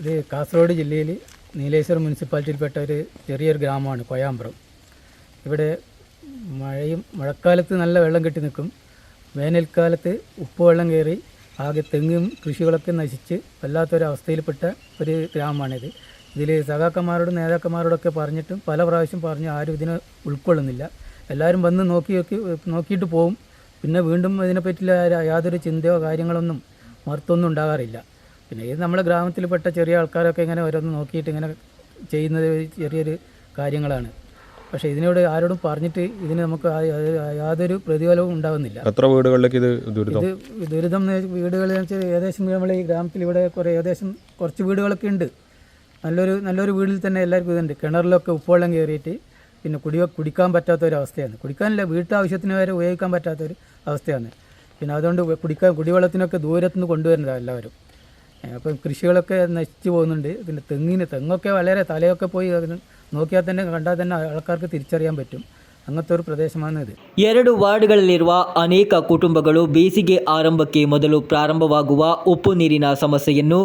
ഇത് കാസർഗോഡ് ജില്ലയിൽ നീലേശ്വരം മുനിസിപ്പാലിറ്റിയിൽപ്പെട്ട ഒരു ചെറിയൊരു ഗ്രാമമാണ് കൊയാമ്പുറം. ഇവിടെ മഴക്കാലത്ത് നല്ല വെള്ളം കെട്ടി നിൽക്കും. വേനൽക്കാലത്ത് ഉപ്പുവെള്ളം കയറി ആകെ തെങ്ങും കൃഷികളൊക്കെ നശിച്ച് വല്ലാത്തൊരവസ്ഥയിൽപ്പെട്ട ഒരു ഗ്രാമമാണിത്. ഇതിൽ സഖാക്കന്മാരോടും നേതാക്കന്മാരോടൊക്കെ പറഞ്ഞിട്ടും പല പ്രാവശ്യം പറഞ്ഞ് ആരും ഇതിനെ ഉൾക്കൊള്ളുന്നില്ല. എല്ലാവരും വന്ന് നോക്കിയിട്ട് പോവും. പിന്നെ വീണ്ടും ഇതിനെപ്പറ്റിയുള്ള യാതൊരു ചിന്തയോ കാര്യങ്ങളൊന്നും മറുത്തൊന്നും ഉണ്ടാകാറില്ല. പിന്നെ ഇത് നമ്മുടെ ഗ്രാമത്തിൽപ്പെട്ട ചെറിയ ആൾക്കാരൊക്കെ ഇങ്ങനെ ഓരോന്ന് നോക്കിയിട്ട് ഇങ്ങനെ ചെയ്യുന്നത് ചെറിയൊരു കാര്യങ്ങളാണ്. പക്ഷേ ഇതിനോട് ആരോടും പറഞ്ഞിട്ട് ഇതിന് നമുക്ക് യാതൊരു പ്രതിഫലവും ഉണ്ടാകുന്നില്ല. എത്ര വീടുകളിലേക്ക് ഇത് ദുരിതം വീടുകളിൽ വെച്ചാൽ ഏകദേശം നമ്മൾ ഈ ഗ്രാമത്തിൽ ഇവിടെ ഏകദേശം കുറച്ച് വീടുകളൊക്കെ ഉണ്ട്. നല്ലൊരു വീട്ടിൽ തന്നെ എല്ലാവർക്കും ഇതുണ്ട്. കിണറിലൊക്കെ ഉപ്പുവെള്ളം കയറിയിട്ട് പിന്നെ കുടിക്കാൻ പറ്റാത്തൊരവസ്ഥയാണ്. കുടിക്കാനില്ല, വീട്ടാവശ്യത്തിന് വരെ ഉപയോഗിക്കാൻ പറ്റാത്തൊരു അവസ്ഥയാണ്. പിന്നെ അതുകൊണ്ട് കുടിവെള്ളത്തിനൊക്കെ ദൂരത്തുനിന്ന് കൊണ്ടുവരുന്നതാണ് എല്ലാവരും. അപ്പം കൃഷികളൊക്കെ നശിച്ചു പോകുന്നുണ്ട്. പിന്നെ തെങ്ങൊക്കെ വളരെ തലയൊക്കെ പോയി നോക്കിയാൽ തന്നെ കണ്ടാൽ തന്നെ ആൾക്കാർക്ക് തിരിച്ചറിയാൻ പറ്റും. അങ്ങനത്തെ ഒരു പ്രദേശമാണ് ഇത്. 2 ವಾರ್ಡ್ಗಳಲ್ಲಿರುವ ಅನೇಕ ಕುಟುಂಬಗಳು ಬೇಸಿಗೆ ಆರಂಭಕ್ಕೆ ಮೊದಲು ಪ್ರಾರಂಭವಾಗುವ ಉಪ್ಪು ನೀರಿನ ಸಮಸ್ಯೆಯನ್ನು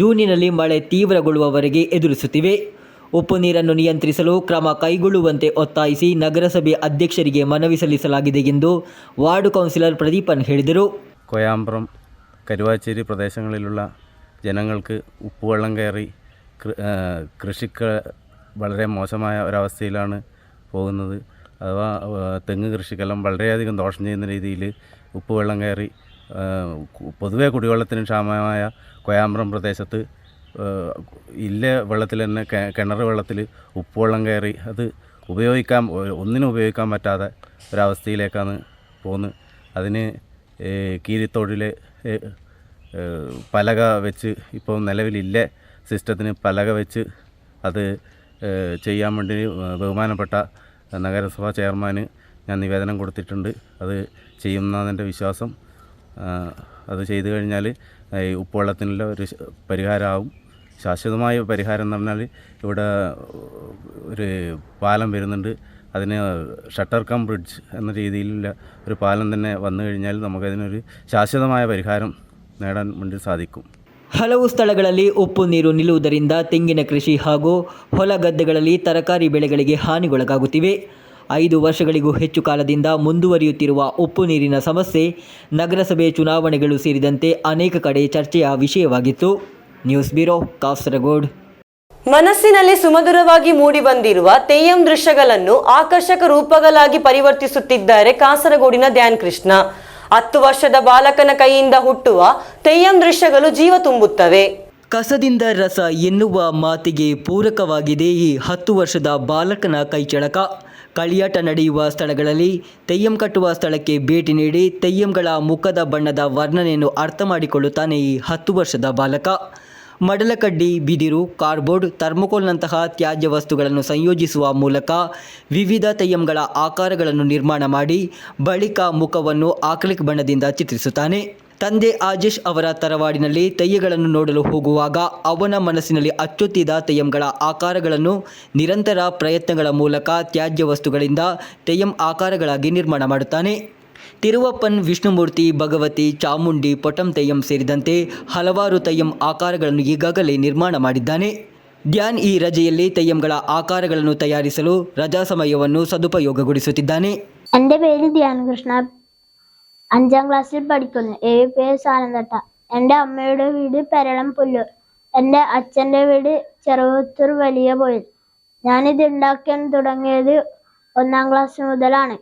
ಜೂನಿನಲ್ಲಿ ಮಳೆ ತೀವ್ರಗೊಳ್ಳುವವರೆಗೆ ಎದುರಿಸುತ್ತಿವೆ. ಉಪ್ಪು ನೀರನ್ನು ನಿಯಂತ್ರಿಸಲು ಕ್ರಮ ಕೈಗೊಳ್ಳುವಂತೆ ಒತ್ತಾಯಿಸಿ ನಗರಸಭೆ ಅಧ್ಯಕ್ಷರಿಗೆ ಮನವಿ ಸಲ್ಲಿಸಲಾಗಿದೆ ಎಂದು ವಾರ್ಡ್ ಕೌನ್ಸಿಲರ್ പ്രദീപൻ ಹೇಳಿದರು. കൊയാമ്പുറം, കരുവാച്ചേരി പ്രദേശങ്ങളിലുള്ള ജനങ്ങൾക്ക് ഉപ്പുവെള്ളം കയറി കൃഷിക്ക് വളരെ മോശമായ ഒരവസ്ഥയിലാണ് പോകുന്നത്. അഥവാ തെങ്ങ് കൃഷിക്കെല്ലാം വളരെയധികം ദോഷം ചെയ്യുന്ന രീതിയിൽ ഉപ്പുവെള്ളം കയറി പൊതുവെ കുടിവെള്ളത്തിന് ക്ഷാമമായ കൊയാമ്പുറം പ്രദേശത്ത് വെള്ളത്തിൽ തന്നെ കിണർ വെള്ളത്തിൽ ഉപ്പുവെള്ളം കയറി അത് ഒന്നിനും ഉപയോഗിക്കാൻ പറ്റാത്ത ഒരവസ്ഥയിലേക്കാണ് പോകുന്നത്. അതിന് കീരിത്തോടിൽ പലക വെച്ച് ഇപ്പോൾ നിലവിലില്ല സിസ്റ്റത്തിന് പലക വെച്ച് അത് ചെയ്യാൻ വേണ്ടി ബഹുമാനപ്പെട്ട നഗരസഭാ ചെയർമാന് ഞാൻ നിവേദനം കൊടുത്തിട്ടുണ്ട്. അത് ചെയ്യുന്നതിൻ്റെ വിശ്വാസം. അത് ചെയ്തു കഴിഞ്ഞാൽ ഈ ഉപ്പുവെള്ളത്തിനുള്ള ഒരു പരിഹാരമാവും. ശാശ്വതമായ പരിഹാരം എന്ന് പറഞ്ഞാൽ ഇവിടെ ഒരു പാലം വരുന്നുണ്ട്. അതിന് ഷട്ടർ കം ബ്രിഡ്ജ് എന്ന രീതിയിലുള്ള ഒരു പാലം തന്നെ വന്നു കഴിഞ്ഞാൽ നമുക്കതിനൊരു ശാശ്വതമായ ಪರಿಹಾರ നേടാൻ വേണ്ടി ಸಾಧಿക്കും. ಹಲವು ಸ್ಥಳಗಳಲ್ಲಿ ಉಪ್ಪು ನೀರು ನಿಲ್ಲುವುದರಿಂದ ತೆಂಗಿನ ಕೃಷಿ ಹಾಗೂ ಹೊಲ ಗದ್ದೆಗಳಲ್ಲಿ ತರಕಾರಿ ಬೆಳೆಗಳಿಗೆ ಹಾನಿಗೊಳಗಾಗುತ್ತಿವೆ. 5 ವರ್ಷಗಳಿಗೂ ಹೆಚ್ಚು ಕಾಲದಿಂದ ಮುಂದುವರಿಯುತ್ತಿರುವ ಉಪ್ಪು ನೀರಿನ ಸಮಸ್ಯೆ ನಗರಸಭೆ ಚುನಾವಣೆಗಳು ಸೇರಿದಂತೆ ಅನೇಕ ಕಡೆ ಚರ್ಚೆಯ ವಿಷಯವಾಗಿತ್ತು. News bureau, Kasaragod. ಮನಸ್ಸಿನಲ್ಲಿ ಸುಮಧುರವಾಗಿ ಮೂಡಿಬಂದಿರುವ ತೆಯ್ಯಂ ದೃಶ್ಯಗಳನ್ನು ಆಕರ್ಷಕ ರೂಪಗಳಾಗಿ ಪರಿವರ್ತಿಸುತ್ತಿದ್ದಾರೆ ಕಾಸರಗೋಡಿನ ಧ್ಯಾನ್ ಕೃಷ್ಣ. 10 ವರ್ಷದ ಬಾಲಕನ ಕೈಯಿಂದ ಹುಟ್ಟುವ ತೆಯ್ಯಂ ದೃಶ್ಯಗಳು ಜೀವ ತುಂಬುತ್ತವೆ. ಕಸದಿಂದ ರಸ ಎನ್ನುವ ಮಾತಿಗೆ ಪೂರಕವಾಗಿದೆ ಈ 10 ವರ್ಷದ ಬಾಲಕನ ಕೈಚಳಕ. ಕಳಿಯಾಟ ನಡೆಯುವ ಸ್ಥಳಗಳಲ್ಲಿ ತೆಯ್ಯಂ ಕಟ್ಟುವ ಸ್ಥಳಕ್ಕೆ ಭೇಟಿ ನೀಡಿ ತೆಯ್ಯಂಗಳ ಮುಖದ ಬಣ್ಣದ ವರ್ಣನೆಯನ್ನು ಅರ್ಥ ಮಾಡಿಕೊಳ್ಳುತ್ತಾನೆ ಈ 10 ವರ್ಷದ ಬಾಲಕ. ಮಡಲಕಡ್ಡಿ, ಬಿದಿರು, ಕಾರ್ಡ್ಬೋರ್ಡ್, ಥರ್ಮೋಕೋಲ್ನಂತಹ ತ್ಯಾಜ್ಯ ವಸ್ತುಗಳನ್ನು ಸಂಯೋಜಿಸುವ ಮೂಲಕ ವಿವಿಧ ತೆಯ್ಯಂಗಳ ಆಕಾರಗಳನ್ನು ನಿರ್ಮಾಣ ಮಾಡಿ ಬಳಿಕ ಮುಖವನ್ನು ಆಕ್ರಿಲಿಕ್ ಬಣ್ಣದಿಂದ ಚಿತ್ರಿಸುತ್ತಾನೆ. ತಂದೆ ಆಜೇಶ್ ಅವರ ತರವಾಡಿನಲ್ಲಿ ತೆಯ್ಯಗಳನ್ನು ನೋಡಲು ಹೋಗುವಾಗ ಅವನ ಮನಸ್ಸಿನಲ್ಲಿ ಅಚ್ಚೊತ್ತಿದ ತೆಯ್ಯಂಗಳ ಆಕಾರಗಳನ್ನು ನಿರಂತರ ಪ್ರಯತ್ನಗಳ ಮೂಲಕ ತ್ಯಾಜ್ಯ ವಸ್ತುಗಳಿಂದ ತೆಯ್ಯಂ ಆಕಾರಗಳಾಗಿ ನಿರ್ಮಾಣ ಮಾಡುತ್ತಾನೆ. ತಿರುವಪ್ಪನ್, ವಿಷ್ಣುಮೂರ್ತಿ, ಭಗವತಿ, ಚಾಮುಂಡಿ, ಪೊಟಂ ತೆಯ್ಯಂ ಸೇರಿದಂತೆ ಹಲವಾರು ತೆಯ್ಯಂ ಆಕಾರಗಳನ್ನು ಈಗಾಗಲೇ ನಿರ್ಮಾಣ ಮಾಡಿದ್ದಾನೆ. ಧ್ಯಾನ್ ಈ ರಜೆಯಲ್ಲಿ ತೆಯ್ಯಂಗಳ ಆಕಾರಗಳನ್ನು ತಯಾರಿಸಲು ರಜಾ ಸಮಯವನ್ನು ಸದುಪಯೋಗಗೊಳಿಸುತ್ತಿದ್ದಾನೆ. എൻ്റെ പേര് ധ്യാനകൃഷ്ണ. 5ാം ക്ലാസ്സിൽ പഠിക്കുന്നു. പേര് സാനന്തട്ട. എൻ്റെ അമ്മയുടെ വീട് പെരളം പുല്ലൂർ. എൻ്റെ അച്ഛൻ്റെ വീട് ചെറുവത്തൂർ വലിയ പോയിൽ. ഞാനിത് ഉണ്ടാക്കാൻ തുടങ്ങിയത് 1ാം ക്ലാസ് മുതലാണ്.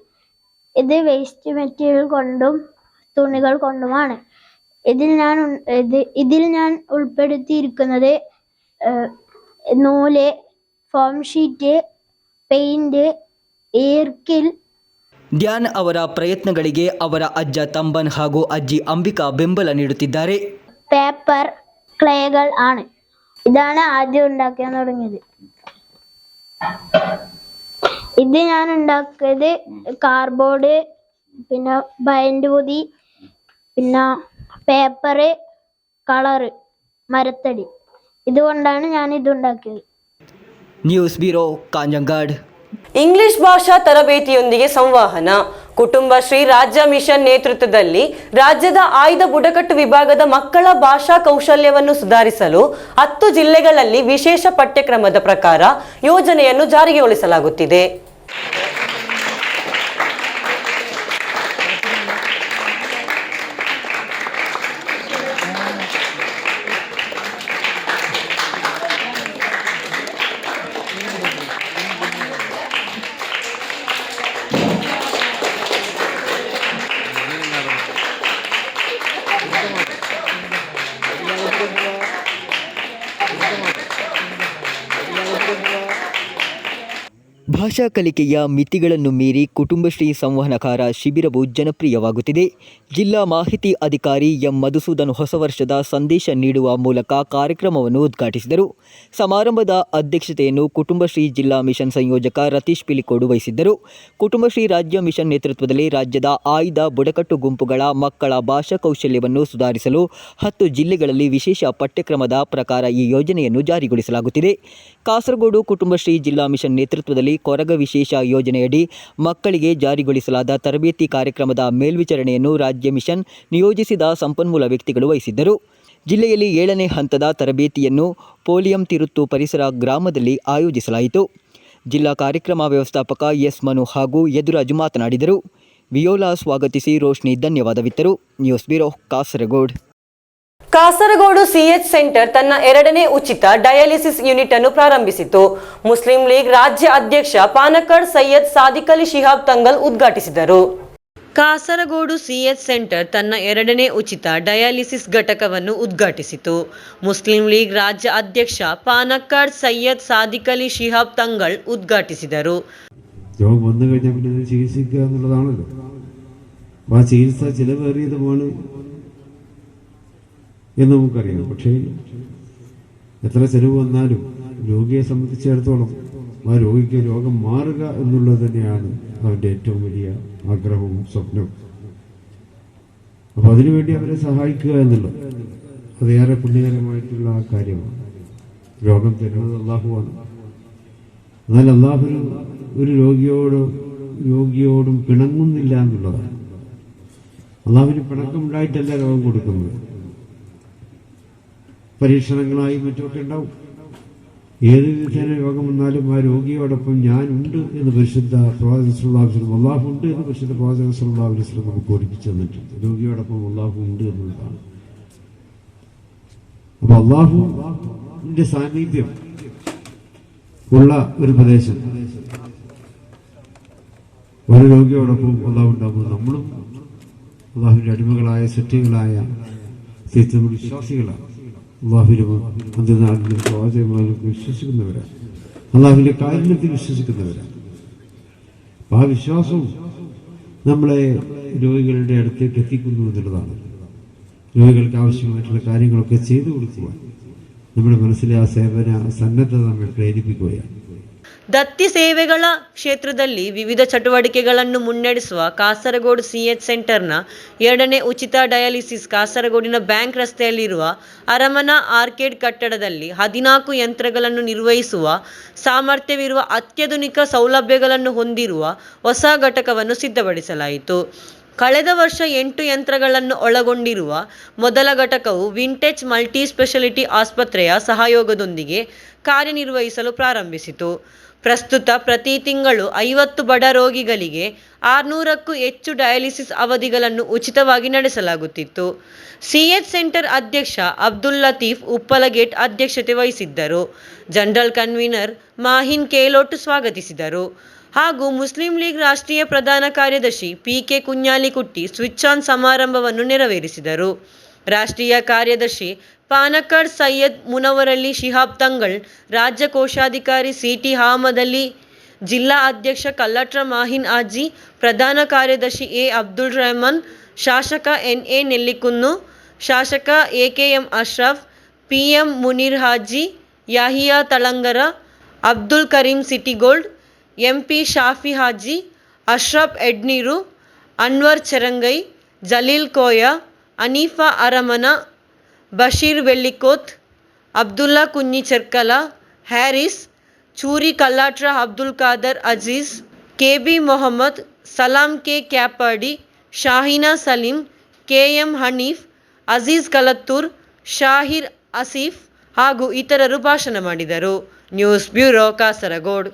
ഇത് വേസ്റ്റ് മെറ്റീരിയൽ കൊണ്ടും തുണികൾ കൊണ്ടുമാണ്. ഇതിൽ ഞാൻ ഉൾപ്പെടുത്തിയിരിക്കുന്നത് നൂല്, ഫോം ഷീറ്റ്, പെയിന്റ്, ഈർക്കിൽ. ಧ್ಯಾನ್ ಅವರ ಪ್ರಯತ್ನಗಳಿಗೆ ಅವರ ಅಜ್ಜ ತಂಬನ್ ಹಾಗೂ ಅಜ್ಜಿ ಅಂಬಿಕಾ ಬೆಂಬಲ ನೀಡುತ್ತಿದ್ದಾರೆ. പേപ്പർ, ക്ലേകൾ ആണ്. ഇതാണ് ആദ്യം ഉണ്ടാക്കാൻ തുടങ്ങിയത്. ഇത് ഞാൻ ഉണ്ടാക്കിയത് കാർഡ്ബോർഡ്, പിന്നെ ബൈൻഡ് പൊതി, പിന്നെ പേപ്പറ്, കളറ്, മരത്തടി. ഇതുകൊണ്ടാണ് ഞാൻ ഇത് ഉണ്ടാക്കിയത്. News bureau, Kanhangad. ಇಂಗ್ಲಿಷ್ ಭಾಷಾ ತರಬೇತಿಯೊಂದಿಗೆ ಸಂವಹನ. ಕುಟುಂಬಶ್ರೀ ರಾಜ್ಯ ಮಿಷನ್ ನೇತೃತ್ವದಲ್ಲಿ ರಾಜ್ಯದ ಆಯ್ದ ಬುಡಕಟ್ಟು ವಿಭಾಗದ ಮಕ್ಕಳ ಭಾಷಾ ಕೌಶಲ್ಯವನ್ನು ಸುಧಾರಿಸಲು 10 ಜಿಲ್ಲೆಗಳಲ್ಲಿ ವಿಶೇಷ ಪಠ್ಯಕ್ರಮದ ಪ್ರಕಾರ ಯೋಜನೆಯನ್ನು ಜಾರಿಗೊಳಿಸಲಾಗುತ್ತಿದೆ. ಭಾಷಾ ಕಲಿಕೆಯ ಮಿತಿಗಳನ್ನು ಮೀರಿ ಕುಟುಂಬಶ್ರೀ ಸಂವಹನಕಾರ ಶಿಬಿರವು ಜನಪ್ರಿಯವಾಗುತ್ತಿದೆ. ಜಿಲ್ಲಾ ಮಾಹಿತಿ ಅಧಿಕಾರಿ ಎಂ ಮಧುಸೂದನ್ ಹೊಸ ವರ್ಷದ ಸಂದೇಶ ನೀಡುವ ಮೂಲಕ ಕಾರ್ಯಕ್ರಮವನ್ನು ಉದ್ಘಾಟಿಸಿದರು. ಸಮಾರಂಭದ ಅಧ್ಯಕ್ಷತೆಯನ್ನು ಕುಟುಂಬಶ್ರೀ ಜಿಲ್ಲಾ ಮಿಷನ್ ಸಂಯೋಜಕ ರತೀಶ್ ಪಿಲಿಕೋಡು ವಹಿಸಿದ್ದರು. ಕುಟುಂಬಶ್ರೀ ರಾಜ್ಯ ಮಿಷನ್ ನೇತೃತ್ವದಲ್ಲಿ ರಾಜ್ಯದ ಆಯ್ದ ಬುಡಕಟ್ಟು ಗುಂಪುಗಳ ಮಕ್ಕಳ ಭಾಷಾ ಕೌಶಲ್ಯವನ್ನು ಸುಧಾರಿಸಲು 10 ಜಿಲ್ಲೆಗಳಲ್ಲಿ ವಿಶೇಷ ಪಠ್ಯಕ್ರಮದ ಪ್ರಕಾರ ಈ ಯೋಜನೆಯನ್ನು ಜಾರಿಗೊಳಿಸಲಾಗುತ್ತಿದೆ. ಕಾಸರಗೋಡು ಕುಟುಂಬಶ್ರೀ ಜಿಲ್ಲಾ ಮಿಷನ್ ನೇತೃತ್ವದಲ್ಲಿ ಕೊರಗ ವಿಶೇಷ ಯೋಜನೆಯಡಿ ಮಕ್ಕಳಿಗೆ ಜಾರಿಗೊಳಿಸಲಾದ ತರಬೇತಿ ಕಾರ್ಯಕ್ರಮದ ಮೇಲ್ವಿಚಾರಣೆಯನ್ನು ರಾಜ್ಯ ಮಿಷನ್ ನಿಯೋಜಿಸಿದ ಸಂಪನ್ಮೂಲ ವ್ಯಕ್ತಿಗಳು ವಹಿಸಿದ್ದರು. ಜಿಲ್ಲೆಯಲ್ಲಿ 7ನೇ ಹಂತದ ತರಬೇತಿಯನ್ನು ಪೋಲಿಯಂ ತಿರುತ್ತು ಪರಿಸರ ಗ್ರಾಮದಲ್ಲಿ ಆಯೋಜಿಸಲಾಯಿತು. ಜಿಲ್ಲಾ ಕಾರ್ಯಕ್ರಮ ವ್ಯವಸ್ಥಾಪಕ ಎಸ್ ಮನು ಹಾಗೂ ಯದುರಾಜು ಮಾತನಾಡಿದರು. ವಿಯೋಲಾ ಸ್ವಾಗತಿಸಿ ರೋಶ್ನಿ ಧನ್ಯವಾದವಿತ್ತರು. News bureau, Kasaragod. Kasaragod CH centre ತನ್ನ 2ನೇ ಉಚಿತ ಡಯಾಲಿಸಿಸ್ ಯೂನಿಟ್ ಅನ್ನು ಪ್ರಾರಂಭಿಸಿತು. ಮುಸ್ಲಿಂ ಲೀಗ್ ರಾಜ್ಯ ಅಧ್ಯಕ್ಷ ಪಾನಕಡ್ ಸೈಯದ್ ಸಾದಿಕ್ ಅಲಿ ಶಿಹಾಬ್ ತಂಗಲ್ ಉದ್ಘಾಟಿಸಿದರು. ಕಾಸರಗೋಡು ಸಿಎಚ್ ಸೆಂಟರ್ ತನ್ನ 2ನೇ ಉಚಿತ ಡಯಾಲಿಸಿಸ್ ಘಟಕವನ್ನು ಉದ್ಘಾಟಿಸಿತು. ಮುಸ್ಲಿಂ ಲೀಗ್ ರಾಜ್ಯ ಅಧ್ಯಕ್ಷ ಪಾನಕಡ್ ಸೈಯದ್ ಸಾದಿಕ್ ಅಲಿ ಶಿಹಾಬ್ ತಂಗಲ್ ಉದ್ಘಾಟಿಸಿದರು. രോഗം വന്നു കഴിഞ്ഞാൽ പിന്നെ ചികിത്സിക്കുക എന്നുള്ളതാണല്ലോ. അപ്പോൾ ആ ചികിത്സ ചിലവേറിയതുമാണ് എന്ന് നമുക്കറിയാം. പക്ഷേ എത്ര ചെലവ് വന്നാലും രോഗിയെ സംബന്ധിച്ചിടത്തോളം ആ രോഗിക്ക് രോഗം മാറുക എന്നുള്ളത് തന്നെയാണ് അവൻ്റെ ഏറ്റവും വലിയ ആഗ്രഹവും സ്വപ്നവും. അപ്പോൾ അതിനുവേണ്ടി അവരെ സഹായിക്കുക എന്നുള്ളത് അതേറെ പുണ്യകരമായിട്ടുള്ള കാര്യമാണ്. രോഗം തരുന്നത് അള്ളാഹുവാണ്. എന്നാൽ അള്ളാഹു ഒരു രോഗിയോടും പിണങ്ങുന്നില്ല എന്നുള്ളതാണ്. അള്ളാഹുവിന് പിണക്കമുണ്ടായിട്ടല്ല രോഗം കൊടുക്കുന്നത്. പരീക്ഷണങ്ങളായി മറ്റുമൊക്കെ ഉണ്ടാവും. ഏത് വിധേന രോഗം വന്നാലും ആ രോഗിയോടൊപ്പം ഞാനുണ്ട് എന്ന് പരിശുദ്ധ പ്രവാചകൻ സല്ലല്ലാഹു അലൈഹി വസല്ലം, അള്ളാഹു ഉണ്ട് എന്ന് പരിശുദ്ധ പ്രവാചകൻ സല്ലല്ലാഹു അലൈഹി വസല്ലം നമുക്ക് പഠിപ്പിച്ചു തന്നിട്ടുണ്ട്. രോഗിയോടൊപ്പം അള്ളാഹു ഉണ്ട് എന്നുള്ളതാണ്. അപ്പൊ അള്ളാഹുവിന്റെ സാന്നിധ്യം ഉള്ള ഒരു പ്രദേശം ഒരു രോഗിയോടൊപ്പം അള്ളാഹു ഉണ്ടാകുമ്പോൾ നമ്മളും അള്ളാഹുവിന്റെ അടിമകളായ സൃഷ്ടികളായ വിശ്വാസികളാണ്. അള്ളാഹുവിനും അന്ത്യനാളിലും പ്രവാചകന്മാർക്ക് വിശ്വസിക്കുന്നവരാണ്. അള്ളാഹുവിന്റെ കാരുണ്യത്തിൽ വിശ്വസിക്കുന്നവരാണ്. അപ്പോൾ ആ വിശ്വാസവും നമ്മളെ രോഗികളുടെ അടുത്തേക്ക് എത്തിക്കുന്നു എന്നുള്ളതാണ്. രോഗികൾക്ക് ആവശ്യമായിട്ടുള്ള കാര്യങ്ങളൊക്കെ ചെയ്തു കൊടുക്കുവാൻ നമ്മുടെ മനസ്സിലെ ആ സേവന സന്നദ്ധത നമ്മൾ പ്രേരിപ്പിക്കുകയാണ്. ದತ್ತಿ ಸೇವೆಗಳ ಕ್ಷೇತ್ರದಲ್ಲಿ ವಿವಿಧ ಚಟುವಟಿಕೆಗಳನ್ನು ಮುನ್ನಡೆಸುವ ಕಾಸರಗೋಡು ಸಿಎಚ್ ಸೆಂಟರ್ನ 2ನೇ ಉಚಿತ ಡಯಾಲಿಸಿಸ್ ಕಾಸರಗೋಡಿನ ಬ್ಯಾಂಕ್ ರಸ್ತೆಯಲ್ಲಿರುವ ಅರಮನಾ ಆರ್ಕೇಡ್ ಕಟ್ಟಡದಲ್ಲಿ 14 ಯಂತ್ರಗಳನ್ನು ನಿರ್ವಹಿಸುವ ಸಾಮರ್ಥ್ಯವಿರುವ ಅತ್ಯಾಧುನಿಕ ಸೌಲಭ್ಯಗಳನ್ನು ಹೊಂದಿರುವ ಹೊಸ ಘಟಕವನ್ನು ಸಿದ್ಧಪಡಿಸಲಾಯಿತು. ಕಳೆದ ವರ್ಷ 8 ಯಂತ್ರಗಳನ್ನು ಒಳಗೊಂಡಿರುವ ಮೊದಲ ಘಟಕವು ವಿಂಟೇಜ್ ಮಲ್ಟಿ ಸ್ಪೆಷಾಲಿಟಿ ಆಸ್ಪತ್ರೆಯ ಸಹಯೋಗದೊಂದಿಗೆ ಕಾರ್ಯನಿರ್ವಹಿಸಲು ಪ್ರಾರಂಭಿಸಿತು. ಪ್ರಸ್ತುತ ಪ್ರತಿ ತಿಂಗಳು 50 ಬಡ ರೋಗಿಗಳಿಗೆ 600ಕ್ಕೂ ಹೆಚ್ಚು ಡಯಾಲಿಸಿಸ್ ಅವಧಿಗಳನ್ನು ಉಚಿತವಾಗಿ ನಡೆಸಲಾಗುತ್ತಿತ್ತು. ಸಿಎಚ್ ಸೆಂಟರ್ ಅಧ್ಯಕ್ಷ ಅಬ್ದುಲ್ ಲತೀಫ್ ಉಪ್ಪಲಗೇಟ್ ಅಧ್ಯಕ್ಷತೆ ವಹಿಸಿದ್ದರು. ಜನರಲ್ ಕನ್ವೀನರ್ ಮಾಹಿನ್ ಕೇಲೋಟ್ ಸ್ವಾಗತಿಸಿದರು. ಹಾಗೂ ಮುಸ್ಲಿಂ ಲೀಗ್ ರಾಷ್ಟ್ರೀಯ ಪ್ರಧಾನ ಕಾರ್ಯದರ್ಶಿ PK ಕುഞ്ഞാലിക്കുട്ടി ಸ್ವಿಚ್ ಆನ್ ಸಮಾರಂಭವನ್ನು ನೆರವೇರಿಸಿದರು. ರಾಷ್ಟ್ರೀಯ ಕಾರ್ಯದರ್ಶಿ ಪಾನಕ್ಕಡ್ ಸೈಯದ್ ಮುನವರಲಿ ಶಿಹಾಬ್ ತಂಗಳ್, ರಾಜ್ಯ ಕೋಶಾಧಿಕಾರಿ CT ಅಹಮದ್ ಅಲಿ, ಜಿಲ್ಲಾ ಅಧ್ಯಕ್ಷ ಕಲ್ಲಟ್ರ ಮಾಹಿನ್ ಆಜಿ, ಪ್ರಧಾನ ಕಾರ್ಯದರ್ಶಿ A ಅಬ್ದುಲ್ ರೆಹಮಾನ್, ಶಾಸಕ NA ನೆಲ್ಲಿಕುನ್ನು, ಶಾಸಕ AKM Ashraf, PM Muneer Haji, Yahiya Thalangara, Abdul Kareem city gold, MP Shafi Haji, Ashraf Edneer, Anwar Cherangai, Jaleel Koya, Aneefa Aramana, Basheer Vellikoth, Abdulla Kunhi Cherkala, Haris, Choori Kallatra Abdul Khader Aziz, KB Mohammed, ಸಲಾಂ K ಕ್ಯಾಪಾಡಿ, ಶಾಹಿನಾ ಸಲೀಂ, KM ಹನೀಫ್, ಅಜೀಜ್ ಕಲತ್ತೂರ್, ಶಾಹಿರ್ ಆಸಿಫ್ ಹಾಗೂ ಇತರರು ಭಾಷಣ ಮಾಡಿದರು. News bureau Kasaragod.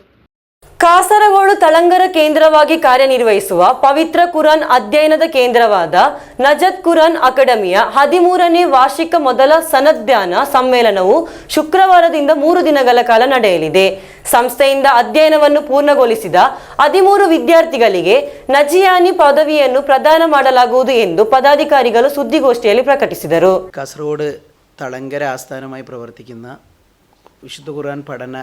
ಕಾಸರಗೋಡು ತಳಂಗರ ಕೇಂದ್ರವಾಗಿ ಕಾರ್ಯನಿರ್ವಹಿಸುವ ಪವಿತ್ರ ಕುರಾನ್ ಅಧ್ಯಯನದ ಕೇಂದ್ರವಾದ ನಜತ್ ಕುರಾನ್ ಅಕಾಡೆಮಿಯ 13ನೇ ವಾರ್ಷಿಕ ಮೊದಲ ಸನದ್ಯಾನ ಸಮ್ಮೇಳನವು ಶುಕ್ರವಾರದಿಂದ 3 ದಿನಗಳ ಕಾಲ ನಡೆಯಲಿದೆ. ಸಂಸ್ಥೆಯಿಂದ ಅಧ್ಯಯನವನ್ನು ಪೂರ್ಣಗೊಳಿಸಿದ 13 ವಿದ್ಯಾರ್ಥಿಗಳಿಗೆ ನಜಿಯಾನಿ ಪದವಿಯನ್ನು ಪ್ರದಾನ ಮಾಡಲಾಗುವುದು ಎಂದು ಪದಾಧಿಕಾರಿಗಳು ಸುದ್ದಿಗೋಷ್ಠಿಯಲ್ಲಿ ಪ್ರಕಟಿಸಿದರು. കാസർഗോഡ് തളങ്കര ആസ്ഥാനമായി പ്രവർത്തിക്കുന്ന വിശുദ്ധ ഖുർആൻ പഠന